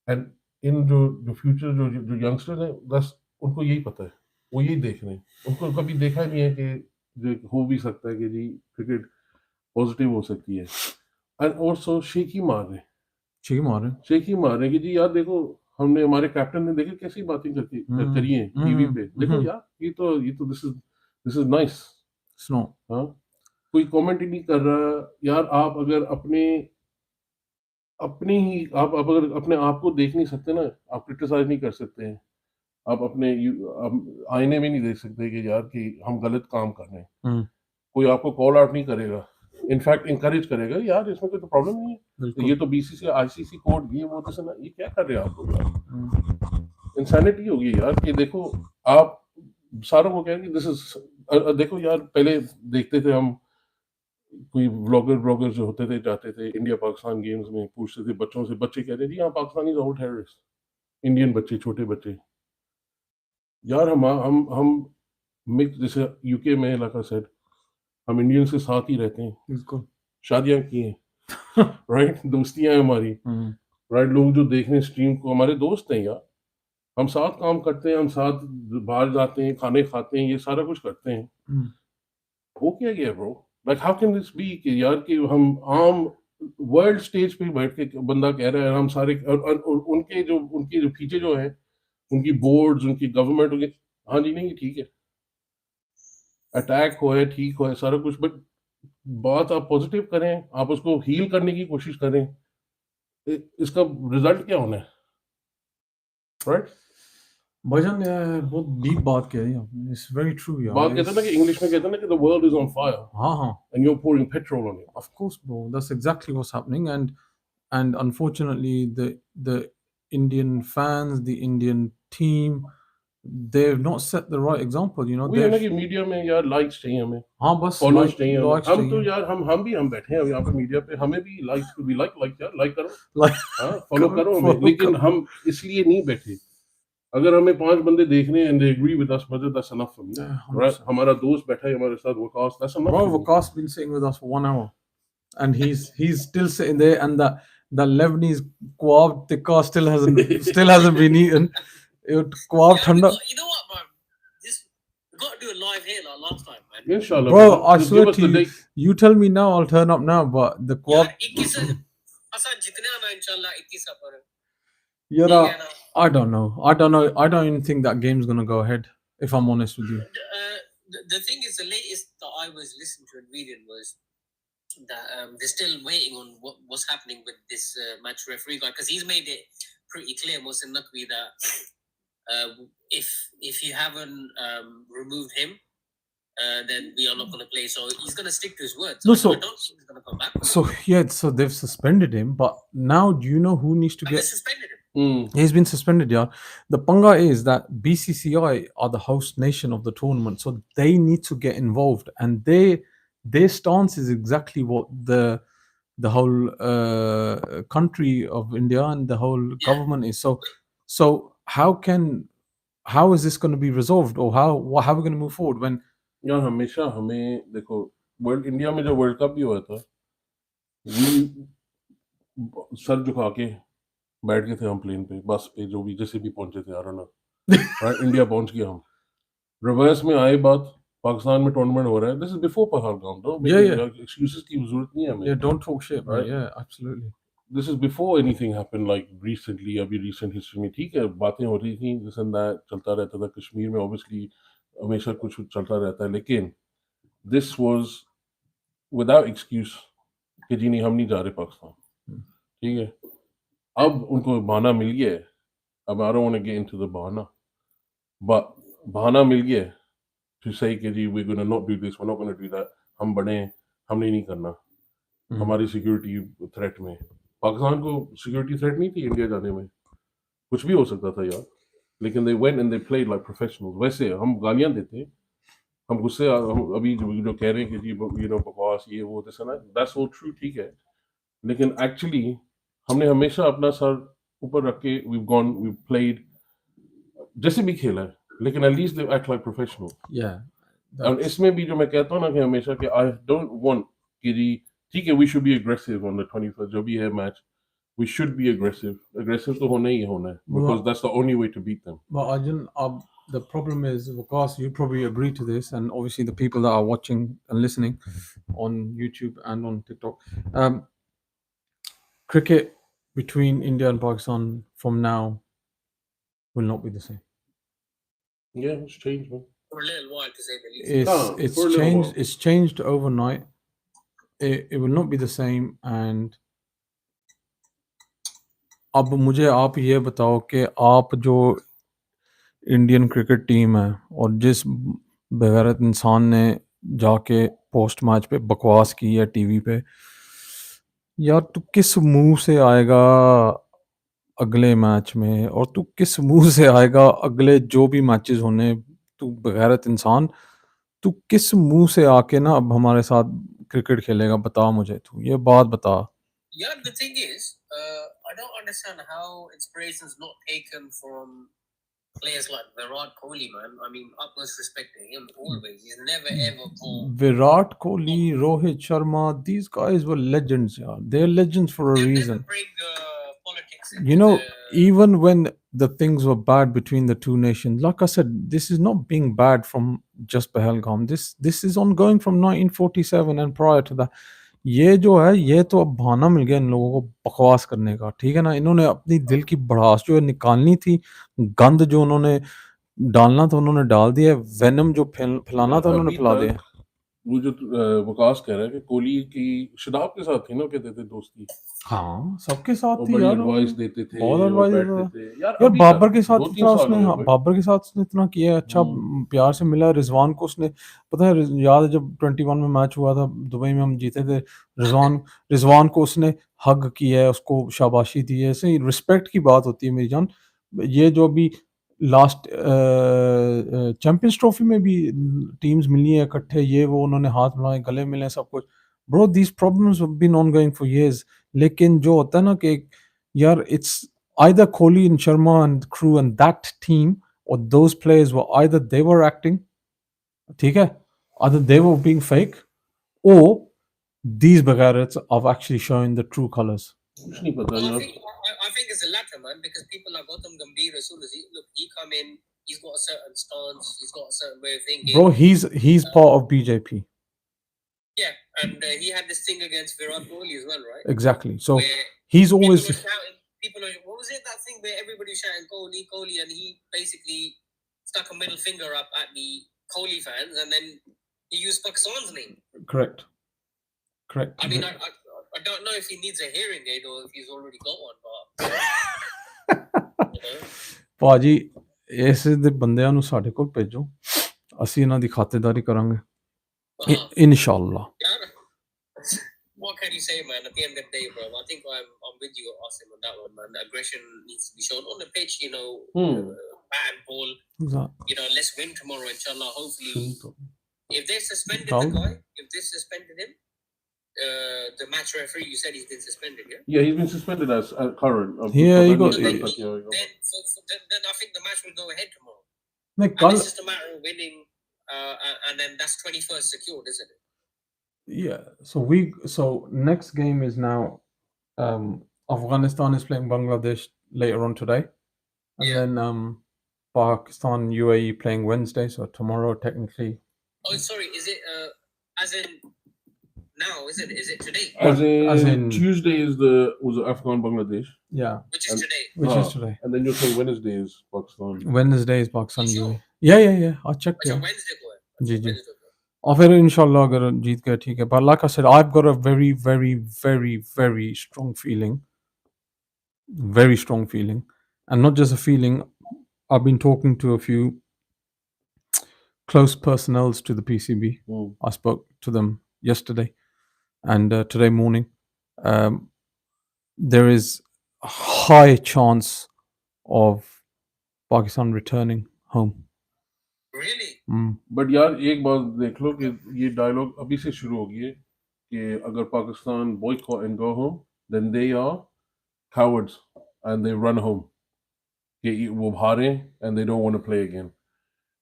एंड इन जो जो फ्यूचर जो जो यंगस्टर्स हैं, बस उनको यही पता है, वो यही देख रहे हैं, उनको कभी देखा नहीं है कि जो हो भी सकता है कि जी क्रिकेट पॉजिटिव हो सकती है, एंड ऑल्सो शेखी मार रहे हैं, शेखी मार रहे हैं कि जी यार देखो, हमने, हमारे कैप्टन ने देखे कैसी बातें करी हैं टीवी पे, देखो यार, ये तो दिस इज नाइस। हाँ, कोई कमेंट ही नहीं कर रहा यार। आप अगर आप अगर अपने आप को देख नहीं सकते ना, आप क्रिटिसाइज नहीं कर सकते हैं, आप आप आईने में नहीं देख सकते कि यार कि हम गलत काम कर रहे हैं, कोई आपको कॉल आउट नहीं करेगा, इनफैक्ट इंकरेज करेगा, यार इसमें कोई तो प्रॉब्लम नहीं है, ये तो बीसीसी आईसीसी कोड, ये वो तो ना, ये क्या कर रहे हैं आप लोग यार? इंसानिटी होगी यार कि देखो, आप सारों को कहेंगे दिस इज, देखो यार, पहले देखते थे हम, कोई ब्लॉगर जो होते थे, जाते थे इंडिया पाकिस्तान गेम्स में, पूछते थे बच्चों से, बच्चे कहते थे जी हाँ, पाकिस्तानी आउट टेररिस्ट, इंडियन बच्चे, छोटे बच्चे। यार हम मिक्स, जैसे यूके में इलाका सेट, हम इंडियंस के साथ ही रहते हैं, बिल्कुल, शादियां की हैं, राइट? दोस्तियां हैं हमारी, राइट? लोग जो देख रहे हैं स्ट्रीम को, हमारे दोस्त हैं यार, हम साथ काम करते हैं, हम साथ बाहर जाते हैं, खाने खाते हैं, ये सारा कुछ करते हैं। वो क्या गया bro? Like how can this be कि यार कि हम आम वर्ल्ड स्टेज पे बैठ के बंदा कह रहा है, हम सारे और उनके जो पीछे जो है, उनकी बोर्ड्स, उनकी गवर्नमेंट, उनके, हाँ जी, नहीं ठीक है, अटैक हो है, ठीक हो है, सारा कुछ, बट बात आप पॉजिटिव करें, आप उसको हील करने की कोशिश करें, इसका रिजल्ट क्या होना है, राइट? भाईजान यार बहुत डीप बात कह रही हैं, इट्स वेरी ट्रू यार। बात कहते हैं ना कि इंग्लिश में कहते हैं ना कि the world is on fire, हाँ, and you are pouring petrol on it. of course bro, that's exactly what's happening, and unfortunately the Indian fans, the Indian team, they've not set the right example, you know. वही है ना कि media में यार likes चाहिए हमें, हाँ, बस फॉलोअर्स चाहिए हमें, likes हम चाहिए। तो यार हम बैठे हैं यहाँ पे मीडिया पे, हमें भी लाइक्स भी लाइक यार, लाइक करो, Like, हाँ, फॉलो करो हमें, follow लेकिन करो। हम इसलिए नहीं बैठे, अगर हमें 5 बंदे देख रहे हैं and they agree with us, मतलब that's enough for me, right? हमारा दोस्त बैठा है हमारे साथ, Waqas, that's enough. Bro, Waqas been sitting with us for 1 hour, and he's still sitting there, and that Lebanese kebab tikka still hasn't been eaten. Kebab thanda. You know what, man? We got to do a live here like last time, man. Inshallah, Bro, I just swear give us to the you, date. you tell me now, I'll turn up now. But the kebab, यार 21 असा जितने आना इंशाल्लाह 21 पर Yeah, I don't know. I don't even think that game's gonna go ahead, if I'm honest with you. The thing is, the latest that I was listening to and reading was that they're still waiting on what's happening with this match referee guy, because he's made it pretty clear, Mohsin Naqvi, that if you haven't removed him, then we are not going to play. So he's going to stick to his words. No, I don't think he's going to come back. So yeah, so they've suspended him, but now do you know who needs to They get? suspended him. He's been suspended, yeah. The panga is that BCCI are the host nation of the tournament, so they need to get involved, and their stance is exactly what the whole country of India and the whole government is. So how is this going to be resolved, or how are we going to move forward when? यार हमेशा हमें देखो, world India में जो world cup भी हुआ था, sir झुका के बैठ गए थे हम प्लेन पे, बस पे, जो भी जैसे भी पहुंचे थे, I don't know, right, India पहुंच गया हम, रिवर्स में आए बात, पाकिस्तान में टूर्नामेंट हो रहा है, this is before Pahalgam, excuses की जरूरत नहीं है हमें, don't talk shit, right? Absolutely. This is before anything happened like recently, अभी recent history में, ठीक है, बातें हो रही थी, this and that चलता रहता था, कश्मीर में obviously हमेशा कुछ चलता रहता है, लेकिन this was without excuse कि जी नहीं, हम नहीं जा रहे पाकिस्तान, ठीक है, अब उनको बहाना मिल गया है, अब I don't want to get into the बहाना, but बहाना मिल गया है to say कि जी we're gonna not do this, we're not gonna do that, हम बड़े हैं, हमने नहीं करना, हमारी सिक्योरिटी थ्रेट में, पाकिस्तान को सिक्योरिटी थ्रेट नहीं थी इंडिया जाने में, कुछ भी हो सकता था यार, लेकिन they went and they played like professionals. वैसे हम गालियां देते, हम गुस्से, हम अभी जो कह रहे हैं कि जी you know बकवास ये वो this and that, that's all true, ठीक है, लेकिन एक्चुअली हमने हमेशा अपना सर ऊपर रख के we've played जैसे भी खेला है, लेकिन at least they act like professionals. और इसमें भी जो मैं कहता हूँ ना कि हमेशा कि I don't want कि जी ठीक है, we should be aggressive on the 21st, जो भी है match, we should be aggressive तो होना ही है, because that's the only way to beat them. But Arjun, the problem is, of course, you probably agree to this, and obviously the people that are watching and listening on YouTube and on TikTok, cricket between India and Pakistan from now will not be the same. Yeah, it's changed, man. For a little while, to say the least. It's changed. It's changed overnight. It will not be the same. And अब मुझे आप ये बताओ कि आप जो Indian cricket team है और जिस बेगैरत इंसान ने जाके पोस्ट मैच पे बकवास की है टीवी पे, यार तू किस मुंह से आएगा अगले मैच में, और तू किस मुंह से आएगा अगले जो भी मैचेस होने, तू बेगैरत इंसान, तू किस मुंह से आके ना अब हमारे साथ क्रिकेट खेलेगा, बता मुझे, तू ये बात बता. Yeah, the thing is, I don't understand how inspiration is not taken from players like Virat Kohli, man. I mean, utmost respect to him always. He's never ever gone. Virat Kohli, Rohit Sharma, these guys were legends, yeah. They're legends for a reason. Never bring politics You know, even when the things were bad between the two nations, like I said, this is not being bad from just Pahalgam. This is ongoing from 1947 and prior to that. ये जो है, ये तो अब बहाना मिल गया इन लोगों को बकवास करने का, ठीक है ना. इन्होंने अपनी दिल की भड़ास जो है निकालनी थी, गंद जो उन्होंने डालना था उन्होंने डाल दिया, वेनम जो फैलाना था उन्होंने फैला दिया. वो जो वकास कह रहा है कि कोहली की शदाब के साथ थी ना, कहते थे दोस्ती, हाँ सबके साथ थी बड़ी यार, एडवाइस देते थे, बहुत एडवाइस देता था यार बाबर के साथ इतना 2-3 साल उसने, हो हाँ गए। बाबर के साथ उसने इतना किया, अच्छा प्यार से मिला. रिजवान को उसने, पता है, याद है जब 21 में मैच हुआ था दुबई में, हम जीते थे, रिजवान को उसने हग किया है, उसको शाबाशी दी है. ऐसे रिस्पेक्ट की बात होती है मेरी जान. ये जो अभी लास्ट चैंपियंस ट्रॉफी में भी टीम्स मिली है इकट्ठे, ये वो उन्होंने हाथ मिलाए, गले मिले, सब कुछ. Bro, these problems have been ongoing for years. लेकिन जो होता है ना कि यार, it's either Kohli and Sharma and crew and that team, or those players were either they were acting, ठीक है, either they were being fake, or these Bagharats have actually shown the true colors. कुछ नहीं पता यार. I think it's the latter, man, because people like Gautam Gambhir, as soon as he come in, he's got a certain stance, he's got a certain way of thinking. Bro, he's part of BJP. Yeah, and he had this thing against Virat Kohli as well, right? Exactly. So Where he's always people were shouting. What was it, that thing where everybody was shouting Kohli, and he basically stuck a middle finger up at the Kohli fans, and then he used Pakistan's name. correct. I mean, I don't know if he needs a hearing aid or if he's already got one, but ਭਾਜੀ ਇਸ ਦੇ ਬੰਦਿਆਂ ਨੂੰ ਸਾਡੇ ਕੋਲ ਭੇਜੋ, ਅਸੀਂ ਇਹਨਾਂ ਦੀ ਖਾਤੇਦਾਰੀ ਕਰਾਂਗੇ ਇਨਸ਼ਾਅੱਲਾ। What can you say, man? At the end of the day, bro, I think I'm with you, Asim, on that one, man. Aggression needs to be shown on the pitch, bat and ball. Let's win tomorrow, inshallah. Hopefully, if they suspended the guy, if they suspended him, the match referee, you said he's been suspended, yeah? Yeah, he's been suspended as current. Yeah, he got. Then I think the match will go ahead tomorrow. And it's just a matter of winning, and then that's 21st secured, isn't it? Yeah. So next game is now Afghanistan is playing Bangladesh later on today, and then Pakistan UAE playing Wednesday. So tomorrow technically. Oh, sorry. Is it as in now? Is it today? As in Tuesday was Afghan Bangladesh. Yeah. Which is today. Which is today. And then you're saying Wednesday is Pakistan. Wednesday is Pakistan Sure. UAE. Yeah. I checked. It's Yeah. a Wednesday boy. जी और फिर इंशाल्लाह अगर जीत गए ठीक है, but like I said, I've got a very very very very strong feeling, and not just a feeling. I've been talking to a few close personnels to the PCB. I spoke to them yesterday and today morning. There is a high chance of Pakistan returning home. Really? But यार एक बात देख लो कि ये dialogue अभी से शुरू हो गई है कि अगर Pakistan boycott and go home, then they are cowards and they run home. कि वो हारे and they don't want to play again.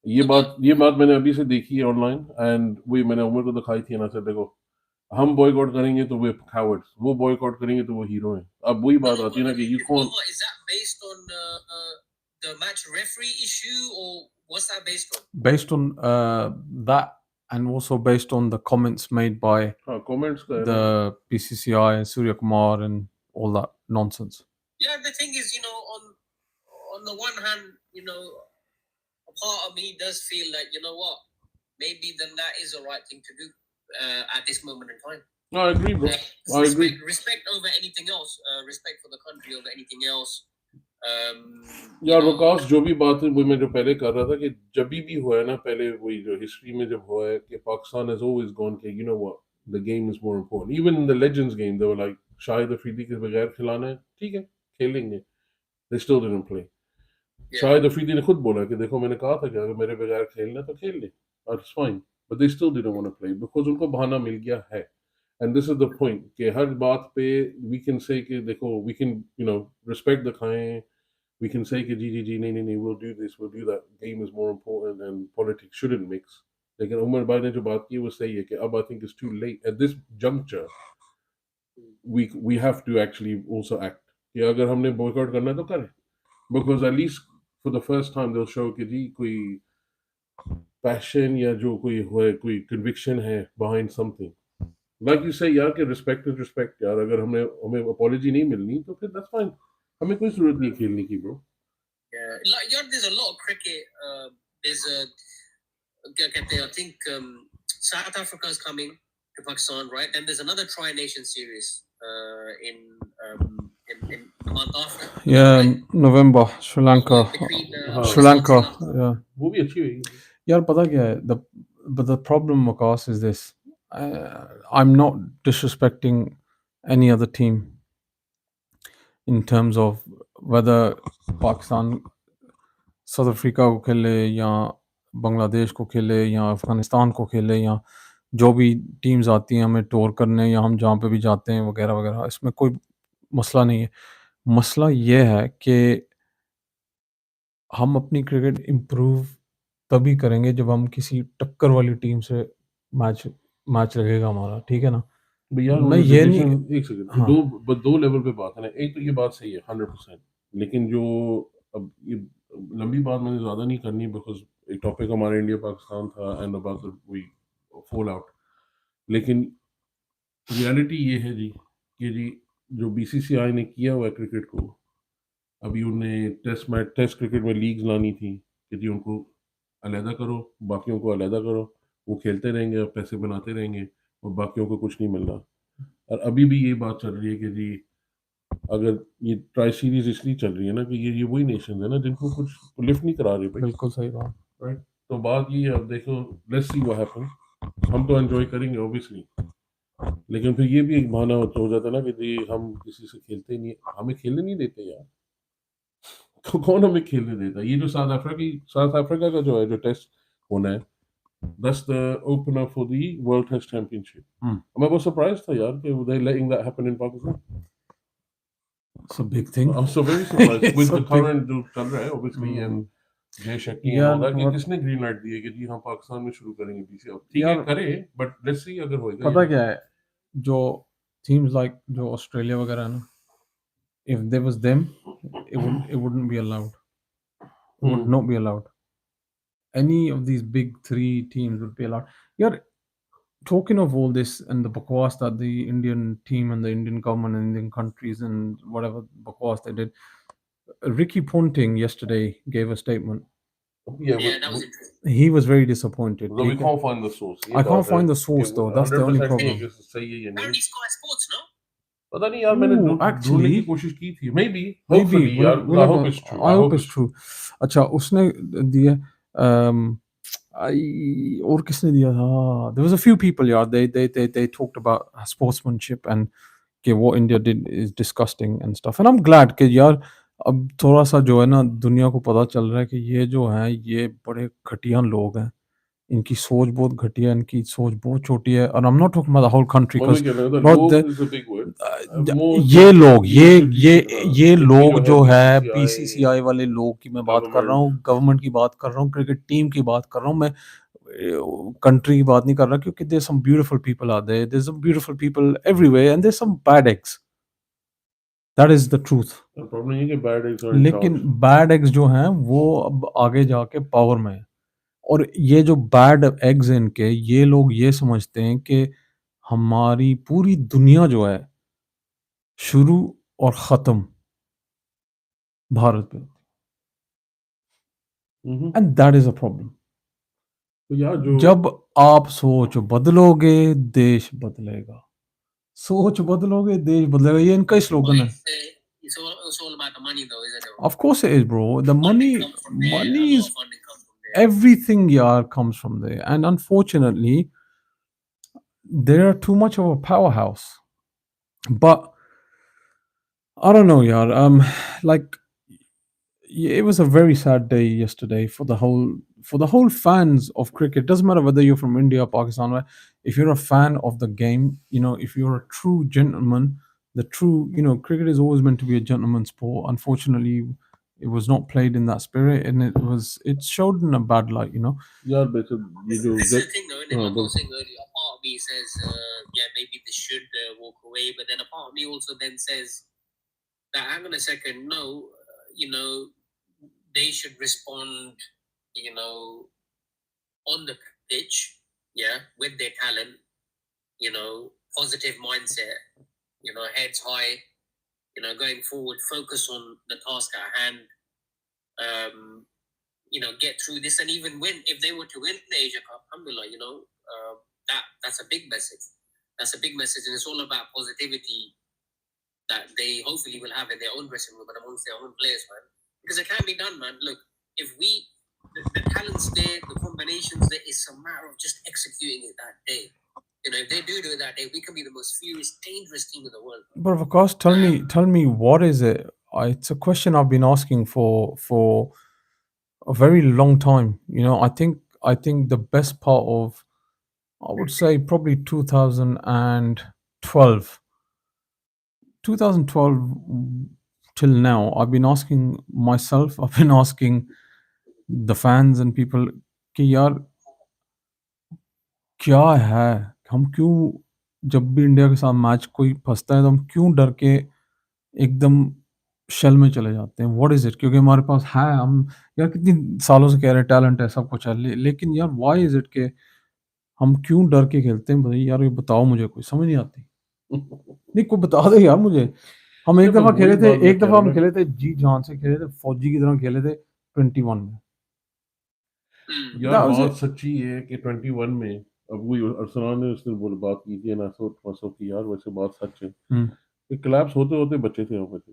ये बात मैंने अभी से देखी है ऑनलाइन एंड वही मैंने उमर को दिखाई थी ना सर, देखो हम बॉयकॉट करेंगे तो वो cowards, वो बॉयकॉट करेंगे तो वो हीरो हैं। अब वही बात आती है ना कि you can't. Is that based on the match referee issue, or what's that based on? Based on that, and also based on the comments made by comments the PCCI and Surya Kumar and all that nonsense. Yeah, the thing is, on the one hand, a part of me does feel like, you know what, maybe then that is the right thing to do at this moment in time. No, I agree, bro. I agree. Respect over anything else. Respect for the country over anything else. यार वकास जो भी बात है वो मैं जो पहले कर रहा था कि जब भी हुआ है ना, पहले वही जो हिस्ट्री में जब हुआ है कि पाकिस्तान has always gone कि you know what, the game is more important. Even in the Legends game they were like Shahid Afridi के बगैर खिलाना है, ठीक है खेलेंगे. They still didn't play. Shahid Afridi ने खुद बोला कि देखो मैंने कहा था कि अगर मेरे बगैर खेलना तो खेल ले, that's fine, but they still didn't want to play because उनको बहाना मिल गया है. And this is the point कि हर बात पे we can say कि देखो we can respect दिखाएं, we can say कि जी नहीं we'll do this, we'll do that, game is more important and politics shouldn't mix. लेकिन उमर भाई ने जो बात की वो सही है कि अब I think it's too late at this juncture. We have to actually also act कि अगर हमने boycott करना है तो करें, because at least for the first time they'll show कि जी कोई passion या जो कोई conviction है behind something. Like you say यार कि respect is respect यार, अगर हमें apology नहीं मिलनी तो फिर that's fine, हमें कोई जरूरत नहीं खेलने की bro. Yeah, like there's a lot of cricket. There's I think South Africa is coming to Pakistan, right? And there's another Tri-Nation series in the month after. Yeah, right? November, Sri Lanka. Sri Lanka. Yeah. वो भी अच्छी होगी. यार पता क्या है, but the problem Waqas is this. I'm not disrespecting any other team in terms of whether Pakistan South Africa को खेले या बांग्लादेश को खेले या अफगानिस्तान को खेले या जो भी टीम्स आती हैं हमें टूर करने या हम जहाँ पे भी जाते हैं वगैरह वगैरह, इसमें कोई मसला नहीं है. मसला ये है कि हम अपनी क्रिकेट इम्प्रूव तभी करेंगे जब हम किसी टक्कर वाली टीम से मैच लगेगा हमारा, ठीक है ना. भैया मैं ये नहीं, एक सेकंड, दो लेवल पे बात है ना. एक तो ये बात सही है 100%, लेकिन जो अब ये लंबी बात मैंने ज़्यादा नहीं करनी बिकॉज एक टॉपिक हमारा इंडिया पाकिस्तान था and about we fall out. लेकिन रियलिटी ये है जी कि जी जो बीसीसीआई ने किया हुआ है क्रिकेट को, अभी उन्हें टेस्ट क्रिकेट में लीग्स लानी थी कि जी उनको अलहदा करो, बाकियों को अलहदा करो, वो खेलते रहेंगे और पैसे बनाते रहेंगे और बाकियों को कुछ नहीं मिल रहा। और अभी भी ये बात चल रही है कि जी अगर ये ट्राई सीरीज इसलिए चल रही है ना कि ये वही नेशन है ना जिनको कुछ लिफ्ट नहीं करा रहे भाई। बिल्कुल सही बात। राइट, तो बात ये है, अब देखो, लेट्स सी व्हाट हैपेंस। हम तो एंजॉय करेंगे ऑब्वियसली, लेकिन फिर ये भी एक बहाना हो जाता है ना कि जी हम किसी से खेलते नहीं, हमें खेलने नहीं देते यार। तो कौन हमें खेलने देता? ये जो साउथ अफ्रीका का जो है, जो टेस्ट होना है, that's the opener for the World Test Championship. मैं बहुत surprised था यार कि they letting that happen in Pakistan. It's a big thing. I'm so very surprised It's with a the big- current जो चल रहा है obviously and जय शक्ति and यार, all that कि what- किसने ग्रीन लाइट दी है कि जी हम पाकिस्तान में शुरू करेंगे बीसी। अब ठीक है यार, करे, but let's see अगर होएगा। पता क्या है, जो teams like जो ऑस्ट्रेलिया वगैरह है ना, if there was them, it wouldn't be allowed. It would not be allowed. Any of these big three teams would be allowed. Yeah, talking of all this and the bakwas that the Indian team and the Indian government and Indian countries and whatever bakwas they did, Ricky Ponting yesterday gave a statement. Yeah, that was interesting. He was very disappointed. we can't find the source। I can't find the source though. That's the only 100% problem. नहीं कि सही है या नहीं। Apparently Sky Sports, no? पता नहीं यार, मैंने ढूंढने actually, की कोशिश की थी। maybe hopefully यार, I hope it's true। I hope it's true। अच्छा, उसने दिया और किसने दिया था? There was a few people यार, they talked about sportsmanship and कि what India did is disgusting and stuff, and I'm glad कि यार अब थोड़ा सा जो है ना दुनिया को पता चल रहा है कि ये जो है ये बड़े घटिया लोग हैं, इनकी सोच बहुत घटिया है, इनकी सोच बहुत छोटी है। और I'm not talking about the whole country because ये लोग ये लोग जो है बीसीसीआई वाले लोग की मैं बात कर रहा हूँ, गवर्नमेंट की बात कर रहा हूँ, क्रिकेट टीम की बात कर रहा हूँ, मैं कंट्री की बात नहीं कर रहा, क्योंकि there's some beautiful people out there, there's some beautiful people everywhere and there's some bad eggs, that is the truth। Problem ये कि bad eggs are लेकिन बैड एग्स जो हैं वो अब आगे जाके पावर में है, और ये जो बैड एग्स हैं इनके, ये लोग ये समझते हैं कि हमारी पूरी दुनिया जो है शुरू और ख़त्म भारत पे, and that is a problem. तो यार जब आप सोच बदलोगे देश बदलेगा, सोच बदलोगे देश बदलेगा, ये इनका ही स्लोगन है। It's all about the money though, isn't it? Of course it is, bro. The money Funding comes from there, money a lot is of funding comes from there. everything, yeah, comes from there, and unfortunately they're too much of a powerhouse. But I don't know, yeah. Like, it was a very sad day yesterday for the whole fans of cricket. Doesn't matter whether you're from India or Pakistan, right? If you're a fan of the game, you know, if you're a true gentleman, cricket is always meant to be a gentleman's sport. Unfortunately, it was not played in that spirit, and it showed in a bad light, you know. यार वैसे ये जो This is the thing though, like I was saying earlier, a part of me says, yeah, maybe they should walk away, but then a part of me also then says that, hang on a second, no, they should respond, on the pitch, yeah, with their talent, positive mindset, heads high, going forward, focus on the task at hand, get through this, and even win. If they were to win the Asia Cup, alhamdulillah, that's a big message. That's a big message, and it's all about positivity that they hopefully will have in their own dressing room and amongst their own players, man. Because it can be done, man. Look, if the talent's there, the combinations there, it's a matter of just executing it that day. If they do it that day, we can be the most furious, dangerous team in the world. But of course, tell me, what is it? It's a question I've been asking for a very long time. You know, I think the best part of, I would say, probably 2012 till now, I've been asking myself, I've been asking the fans and people कि यार क्या है, हम क्यों जब भी India के साथ मैच कोई फंसता है तो हम क्यों डर के एकदम शेल में चले जाते हैं? What is it? क्योंकि हमारे पास है, हम यार कितनी सालों से कह रहे हैं टैलेंट है, सब कुछ है, लेकिन यार व्हाई इज इट के हम क्यों डर के खेलते हैं भाई यार, ये बताओ मुझे, कोई समझ नहीं आती। नहीं कोई बता दे यार मुझे। हम एक दफा खेले थे, एक दफा हम खेले थे जी जान से खेले थे, फौजी की तरह खेले थे 21 में। यार बात सच्ची है कि 21 में अब वही अरसलान ने उसने बोल बात की थी ना सो की यार, वैसे बात सच है कि क्लैप्स होते होते बच्चे थे हम पे।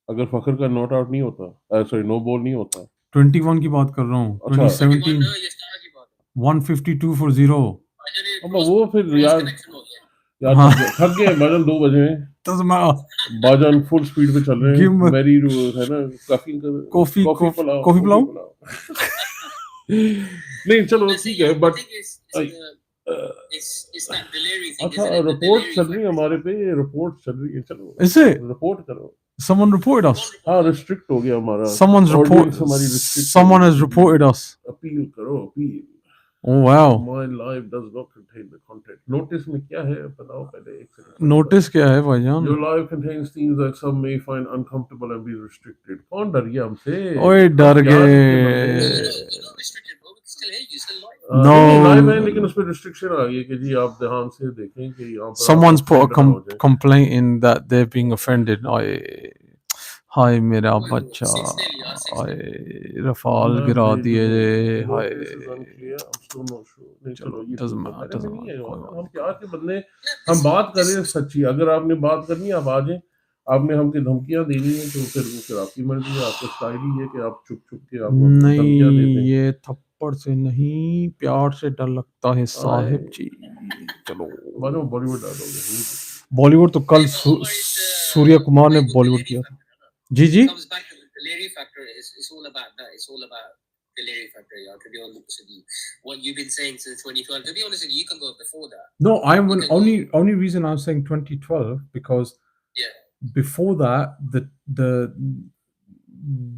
अगर फखर का नॉट आउट नहीं होता, सॉरी नो बॉल नहीं होता, 21 की बात कर रहा हूँ, 2017 152 for 0। अब वो फिर यार हाँ। थक गए बाजन 2 बजे बाजन फुल स्पीड पे चल रहे हैं, मेरी है ना कॉफी पिलाओ नहीं चलो ठीक है, बट अच्छा रिपोर्ट चल रही है हमारे पे, रिपोर्ट चल रही है, चलो इसे रिपोर्ट करो। someone reported us, हाँ रिस्ट्रिक्ट हो गया हमारा, someone has reported us। Appeal करो appeal. Oh wow, My life does not contain the content। Notice में क्या है बताओ पहले, एक सेकंड। नोटिस क्या है भाईजान? Your life contains things that some may find uncomfortable and be restricted। कौन डर गया हमसे? ओए डर गए। No लाइव है लेकिन उसमें रिस्ट्रिक्शन आ गई है कि जी आप ध्यान से देखें कि यहाँ पर someone's put a complaint in that they're being offended। हाय मेरा बच्चा, हाय रफाल गिरा दिए, हाय हम प्यार के बंदे, हम बात कर रहे हैं सच्ची। अगर आपने बात करनी है आप आ जाए, आपने हमको धमकियां देनी है तो फिर आपकी मर्जी है, आपका स्टाइल ही है कि आप चुप चुप के आप धमकियां देते हैं। ये थप्पड़ से नहीं प्यार से डर लगता है साहिब जी। चलो बॉलीवुड डालोगे? बॉलीवुड तो कल सूर्य कुमार ने बॉलीवुड किया था। जी जी Delirium factor, yeah, to be honest with you. What you've been saying since 2012, to be honest with you, you can go before that. No, only reason I'm saying 2012 because before that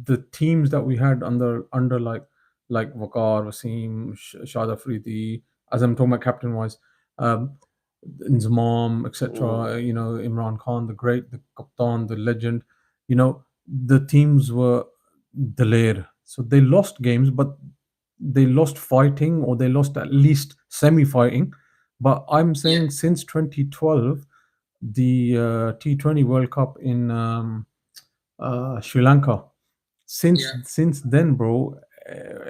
the teams that we had under like Waqar, Wasim, Shad Afridi, as I'm talking about captain wise, Inzamam, etc. You know, Imran Khan, the great, the Kaptan, the legend. You know, the teams were Daler, so they lost games, but they lost fighting, or they lost at least semi-fighting. But I'm saying since 2012, the T20 World Cup in Sri Lanka. Since then, bro,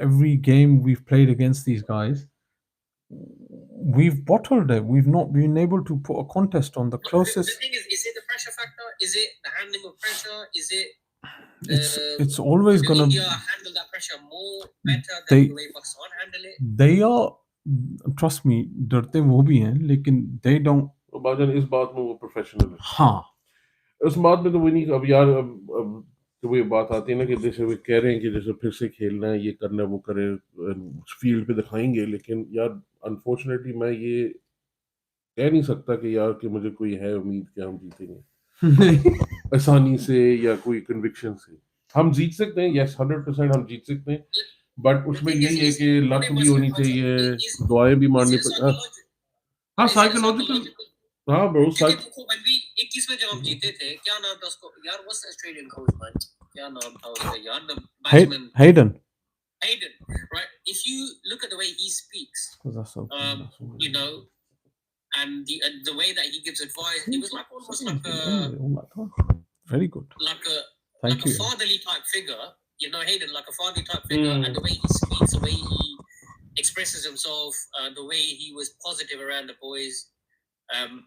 every game we've played against these guys, we've bottled it. We've not been able to put a contest on. The closest. The thing is it the pressure factor? Is it the handling of pressure? Is it? It's always gonna. India handle that pressure more better than the way Pakistan handle it. They are, trust me, डरते वो भी हैं, लेकिन they don't. बाजन इस बात में वो प्रोफेशनल है। हाँ, उस बात में तो वो नहीं। अब यार अब तो वो बात आती है ना कि जैसे वो कह रहे हैं कि जैसे फिर से खेलना है, ये करना है, वो करे, फील्ड पे दिखाएंगे, लेकिन यार अनफॉर्चुनेटली मैं ये कह नहीं सकता कि यार कि मुझे कोई है उम्मीद कि हम जीतेंगे आसानी से या कोई कन्विक्शन से। हम जीत सकते हैं, यस 100% हम जीत सकते हैं, बट उसमें यही है कि लक भी होनी चाहिए, दुआएं भी मारनी पड़ती। हाँ साइकोलॉजिकल, हाँ ब्रो। when we 21 में जब हम जीते थे, क्या नाम था उसको यार, what's the Australian coach man, क्या नाम था उसका यार, the batsman Hayden, right? If you look at the way he speaks, you know, and the way that he gives advice, it was like almost like a very good, like a fatherly type figure, you know, Hayden, like a fatherly type figure, and the way he speaks, the way he expresses himself, the way he was positive around the boys.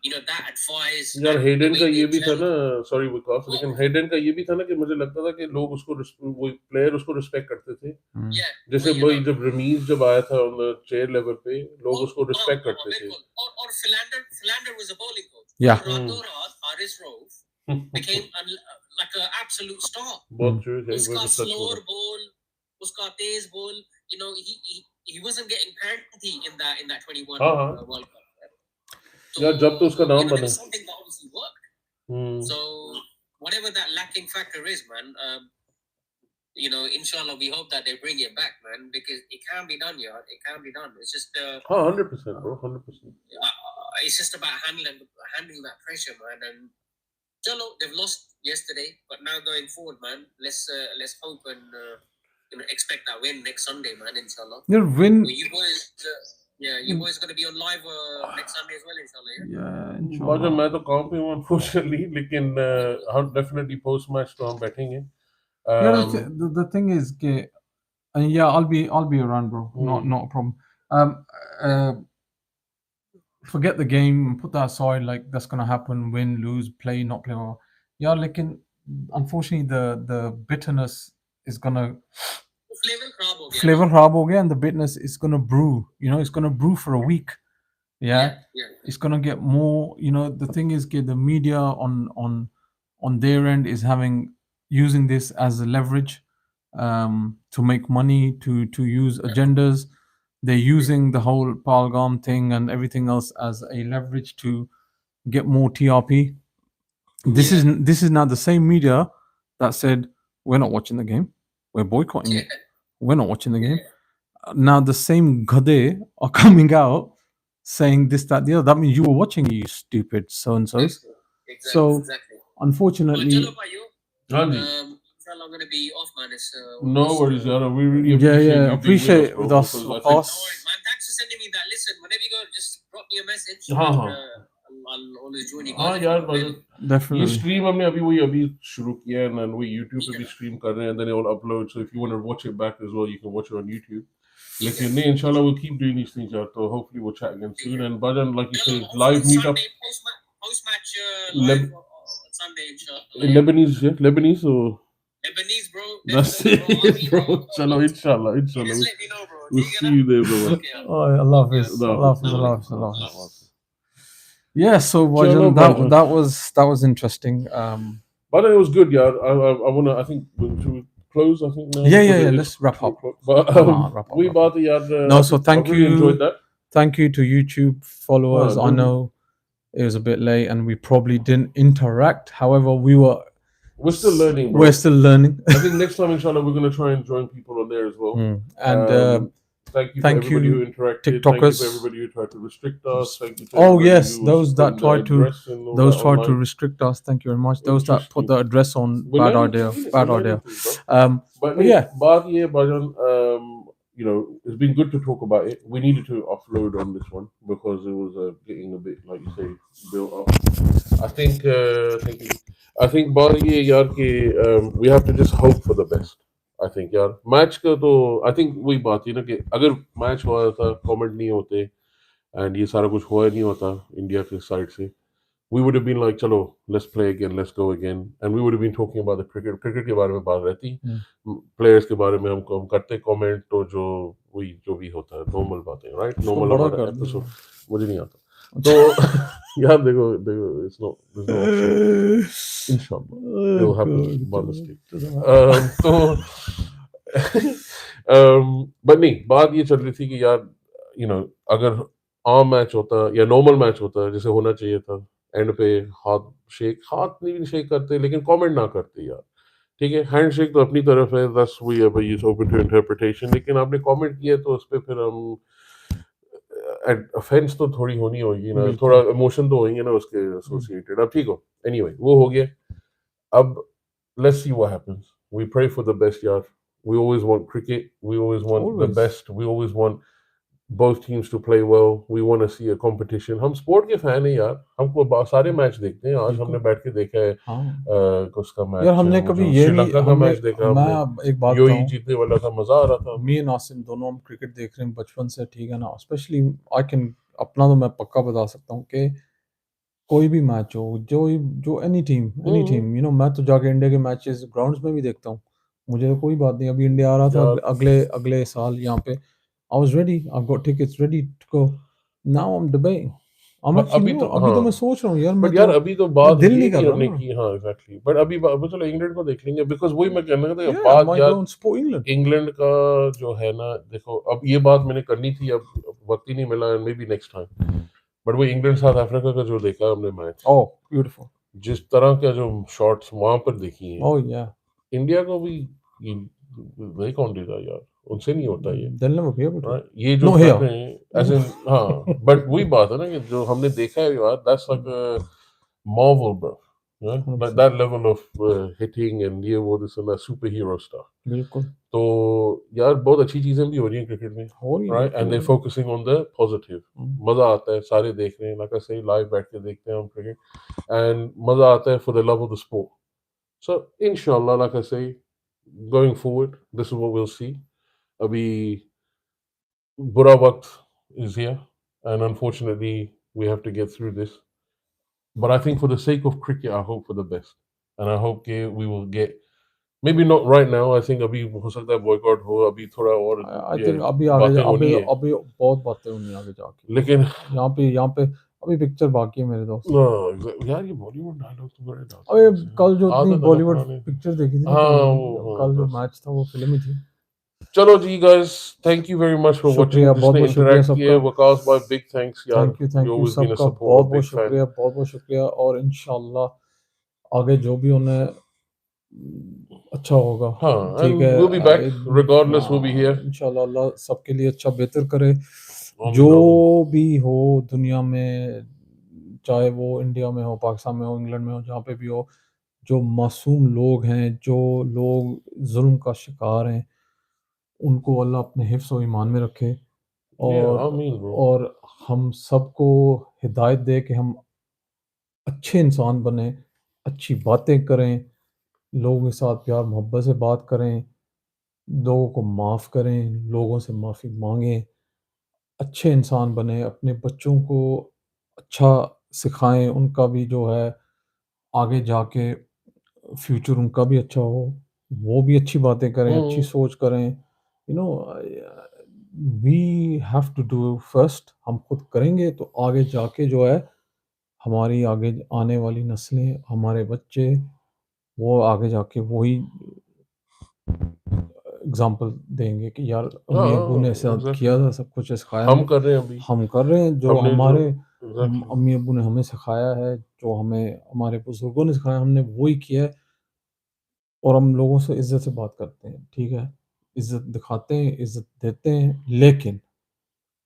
You know, that advice यार Hayden का ये भी था ना, sorry विकास, लेकिन Hayden का ये भी था ना कि मुझे लगता था कि लोग उसको, वो प्लेयर उसको रिस्पेक्ट करते थे। जैसे वही जब रमीज जब आया था ऑन द चेयर लेवल पे, लोग उसको रिस्पेक्ट करते थे। और Philander was a bowling coach. Haris Rove became like an absolute star. बहुत true है, उसका slower ball, उसका तेज ball, you know, he wasn't getting penalty in that 21 World Cup. यार जब तो उसका नाम बना, something that obviously worked. So whatever that lacking factor is, man, you know, inshallah we hope that they bring it back, man, because it can be done, yeah, it can be done. It's just 100% bro, 100%. It's just about handling that pressure, man. And chalo, they've lost yesterday, but now going forward, man, let's hope and you know, expect that win next Sunday, man, inshallah. Your win. You boys Yeah, you boys going to be on live next Sunday as well, inshallah. Yeah, बाजन inshallah. मैं तो काम पे हूँ unfortunately, लेकिन हम definitely post match तो हम बैठेंगे. Yeah, the thing is, yeah, I'll be around, bro. Not a problem. Forget the game, put that aside. Like that's gonna happen. Win, lose, play, not play. Yeah, like unfortunately, the bitterness is gonna flavor kharaab ho gaya, and the bitterness is gonna brew. You know, it's gonna brew for a week. Yeah, it's gonna get more. You know, the thing is, the media on their end is using this as a leverage to make money, to use agendas. They're using the whole Palgam thing and everything else as a leverage to get more TRP. This is now the same media that said we're not watching the game, we're boycotting it, we're not watching the game. Now the same Ghade are coming out saying this, that, the other. That means you were watching, you stupid so and so's. So unfortunately, I'm going to be off, man. No worries, Yara. We really appreciate with us. Man, thanks for sending me that. Listen, whenever you go, just drop me a message. I'll always join you guys. यार ये definitely. stream हमने अभी शुरू किया है and we YouTube पे भी stream कर रहे हैं, and then it will upload, so if you want to watch it back as well, you can watch it on YouTube. लेकिन नहीं, inshallah we'll keep doing these things, यार. So hopefully we'll chat again soon. And Bajan, like you say, live meetup. Post match live Sunday, inshallah. Lebanese or Lebanese, bro. that's it, bro. Inshallah. Just let me know, bro. We'll see you there, bro. Okay, Oh, I love this. I love this. Yeah, so Chalo, Bajan, that was interesting. But it was good, yeah. I think should we close? I think now. Yeah. Let's wrap up. But Wrap up. No, so thank I really you. enjoyed that. Thank you to YouTube followers. I know it was a bit late and we probably didn't interact. However, we're still learning, bro. We're still learning. I think next time, inshallah, we're going to try and join people on there as well. And thank you for everybody who interacted. TikTokers. Thank you for everybody who tried to restrict us. Thank you to those that tried to restrict us. Thank you very much. Those that put the address on, bad idea. But yeah, Bajan, you know, it's been good to talk about it. We needed to offload on this one because it was getting a bit, like you say, built up. I think, thank you. I think we have to just hope for the best. I think, यार match का तो I think वही बात है ना कि अगर match हुआ था, कमेंट नहीं होते and ये सारा कुछ हुआ नहीं होता इंडिया के साइड से, we would have been like, चलो let's play again, let's go again, and we would have been talking about the cricket के बारे में बात रहती, players के बारे में हम करते कमेंट, तो जो भी होता है नॉर्मल बातें, right? नॉर्मल हमारा एपिसोड मुझे नहीं आता तो यार देखो it's no there's no option. Inshallah it will happen by mistake. तो but नहीं, बात ये चल रही थी कि यार you know, अगर आम मैच होता या नॉर्मल मैच होता जैसे होना चाहिए था, एंड पे हाथ नहीं शेक करते लेकिन कमेंट ना करते यार, ठीक है, हैंड शेक तो अपनी तरफ है, दस वी है ओपन टू इंटरप्रिटेशन, लेकिन आपने कमेंट किया तो उस पर फिर हम ऑफेंस तो थोड़ी होनी होगी ना, थोड़ा इमोशन तो होंगे ना उसके एसोसिएटेड. अब ठीक हो, एनीवे वो हो गया. अब let's see what happens. We pray for the best यार. We always want cricket. We always want the best. We always want both teams to play well. We want to see a competition. हम sport के fan हैं यार. हमको सारे match देखते हैं. आज हमने बैठ के देखा है उसका मैच. यार हमने कभी ये श्रीलंका का मैच देखा. मैं एक बात बताऊं, जीतने वाला था, मजा आ रहा था. मी और नासिम दोनों हम क्रिकेट देख रहे हैं बचपन से, ठीक है ना. स्पेशली आई कैन अपना तो मैं पक्का बता सकता हूँ कि कोई भी मैच हो, जो एनी टीम यू नो, मैं तो जाके इंडिया के मैचेस ग्राउंड्स में भी देखता हूँ. मुझे तो कोई बात नहीं. अभी इंडिया आ रहा था अगले साल यहाँ पे. I was ready. I've got tickets ready to go. Now I'm debating. अभी तो मैं सोच रहा हूँ यार. बट यार अभी तो बात दिल नहीं कर रहा कि हाँ एग्जैक्टली. बट अभी चलो इंग्लैंड को देख लेंगे, बिकॉज वही मैं कहना था बात यार इंग्लैंड का जो है ना. देखो अब ये बात मैंने करनी थी, अब वक्त ही नहीं मिला, may be next time. But वो इंग्लैंड साउथ अफ्रीका का जो देखा हमने मैच, ओह ब्यूटीफुल, जिस तरह का जो शॉट्स वहां पर देखी है, ओह या इंडिया को भी वही कौन देता यार, उनसे नहीं होता ये. ये जो कर रहे हैं ऐसे, हाँ. बट वही बात है ना कि जो हमने देखा है यार, that's like a Marvel bro. Yeah? 100%. Like that level of hitting and ये वो this and that superhero stuff. बिल्कुल तो यार बहुत अच्छी चीजें भी हो रही हैं क्रिकेट में, हो रही है, right? बिल्कुल And हो they're रही है। focusing on the positive. मजा आता है, सारे देख रहे हैं, like I say, live बैठ के देखते हैं हम क्रिकेट, and मजा आता है for the love of the sport. So inshallah, like I say, going forward, this is what we'll see. अभी बुरा वक्त is here, and unfortunately we have to get through this. But I think for the sake of cricket, I hope for the best, and I hope we will get. Maybe not right now. I think अभी हो सकता है boycott हो, अभी थोड़ा और आई ये think अभी आगे बातें अभी होनी है, अभी बहुत बातें होनी आगे जाके, लेकिन यहाँ पे अभी पिक्चर बाकी है मेरे दोस्त। यार ये बॉलीवुड डायलॉग तो बड़े डालते अबे हैं, कल जो आदत इतनी है ना बॉलीवुड पुराने। पिक्चर देखी थी ना हाँ तुमने, वो कल जो बस। मैच था वो फिल्म ही थी। चलो जी guys, thank you very much for शुक्रिया, वाचिंग, बहुत जिसने बहुत शुक्रिया इंटरेक्ट किया, सबका, वकास भाई बिग थैंक्स यार, thank you you always been a सबका, सपोर्ट, बहुत बहुत बिग फैन। शुक्रिया, बहुत बहुत शुक्रिया। और इंशाल्लाह आगे जो भी उन्हें अच्छा होगा, हाँ, ठीक and है, we'll be back regardless, we'll be here इंशाल्लाह अल्लाह सबके लिए अच्छा बेहतर करे। आमीन, जो आमीन। भी हो दुनिया में, चाहे वो इंडिया में हो, पाकिस्तान में हो, इंग्लैंड में हो, जहाँ पे भी हो, जो मासूम लोग हैं, जो लोग जुल्म का शिकार हैं, उनको अल्लाह अपने हिफ्ज़ और ईमान में रखे, Yeah, आमीन ब्रो। और हम सबको हिदायत दे कि हम अच्छे इंसान बने, अच्छी बातें करें, लोगों के साथ प्यार मोहब्बत से बात करें, लोगों को माफ़ करें, लोगों से माफ़ी मांगें, अच्छे इंसान बने, अपने बच्चों को अच्छा सिखाएं, उनका भी जो है आगे जाके फ्यूचर उनका भी अच्छा हो, वो भी अच्छी बातें करें, अच्छी सोच करें। You know we have to do first, हम खुद करेंगे तो आगे जाके जो है हमारी आगे आने वाली नस्लें, हमारे बच्चे, वो आगे जाके वही एग्जाम्पल देंगे कि यार अम्मी अब्बू ने ऐसा किया था, सब कुछ सिखाया हम हमें, कर रहे हैं अभी, हम कर रहे हैं जो हमने हमारे exactly. अम्मी अब्बू ने हमें सिखाया है, जो हमें हमारे बुजुर्गों ने सिखाया, हमने वही किया है। और हम लोगों से इज्जत से बात करते हैं, ठीक है, इज्जत दिखाते हैं, इज्जत देते हैं, लेकिन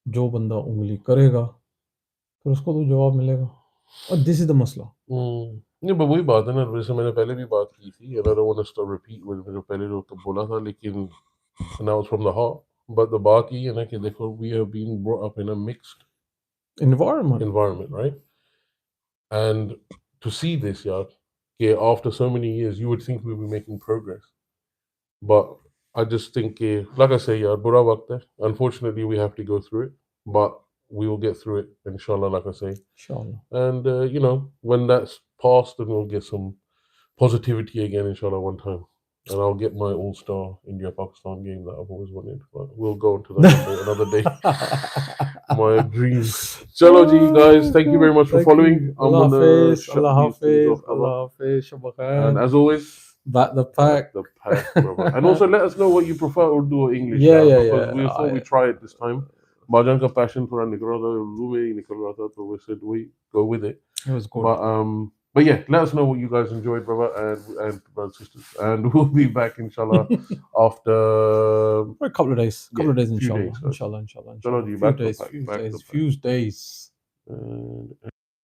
जो बंदा उंगली करेगा फिर उसको तो जवाब मिलेगा, और दिस इज द मसला। नहीं वही बात है ना, वैसे मैंने पहले भी बात की थी, and I don't want to stop repeat जो पहले जो तो बोला था, लेकिन now it's from the heart, but the बात ये है ना कि देखो, we have been brought up in a mixed environment, right? And to see this, yeah, after so many years, you would think we would be making progress. But I just think, like I say, yeah, bura waqt hai. Unfortunately, we have to go through it, but we will get through it, inshallah, like I say. इंशाल्लाह, And, when that's past, then we'll get some positivity again, inshallah, one time. And I'll get my all-star India-Pakistan game that I've always wanted. But we'll go into that another day. My dream. Chalo ji, guys. Thank you very much for following. I'm Allah gonna Hafiz, shut Allah these things Hafiz, off, brother. Allah Hafiz, Shabba And khair. as always, Back the pack. the pack, brother. And also let us know what you prefer, Urdu or English. Yeah, because we thought we try it this time. Bajan ka passion थोड़ा निकल रहा था, उर्दू में ही निकल रहा था, तो we said we go with it. It was good. But yeah, let us know what you guys enjoyed, brother, and brothers and sisters. And we'll be back, inshallah, after For a couple of days, few inshallah, days, guys. inshallah, inshallah, Chalo inshallah. ji, Few back to days, pack, few back to days, pack. few days. And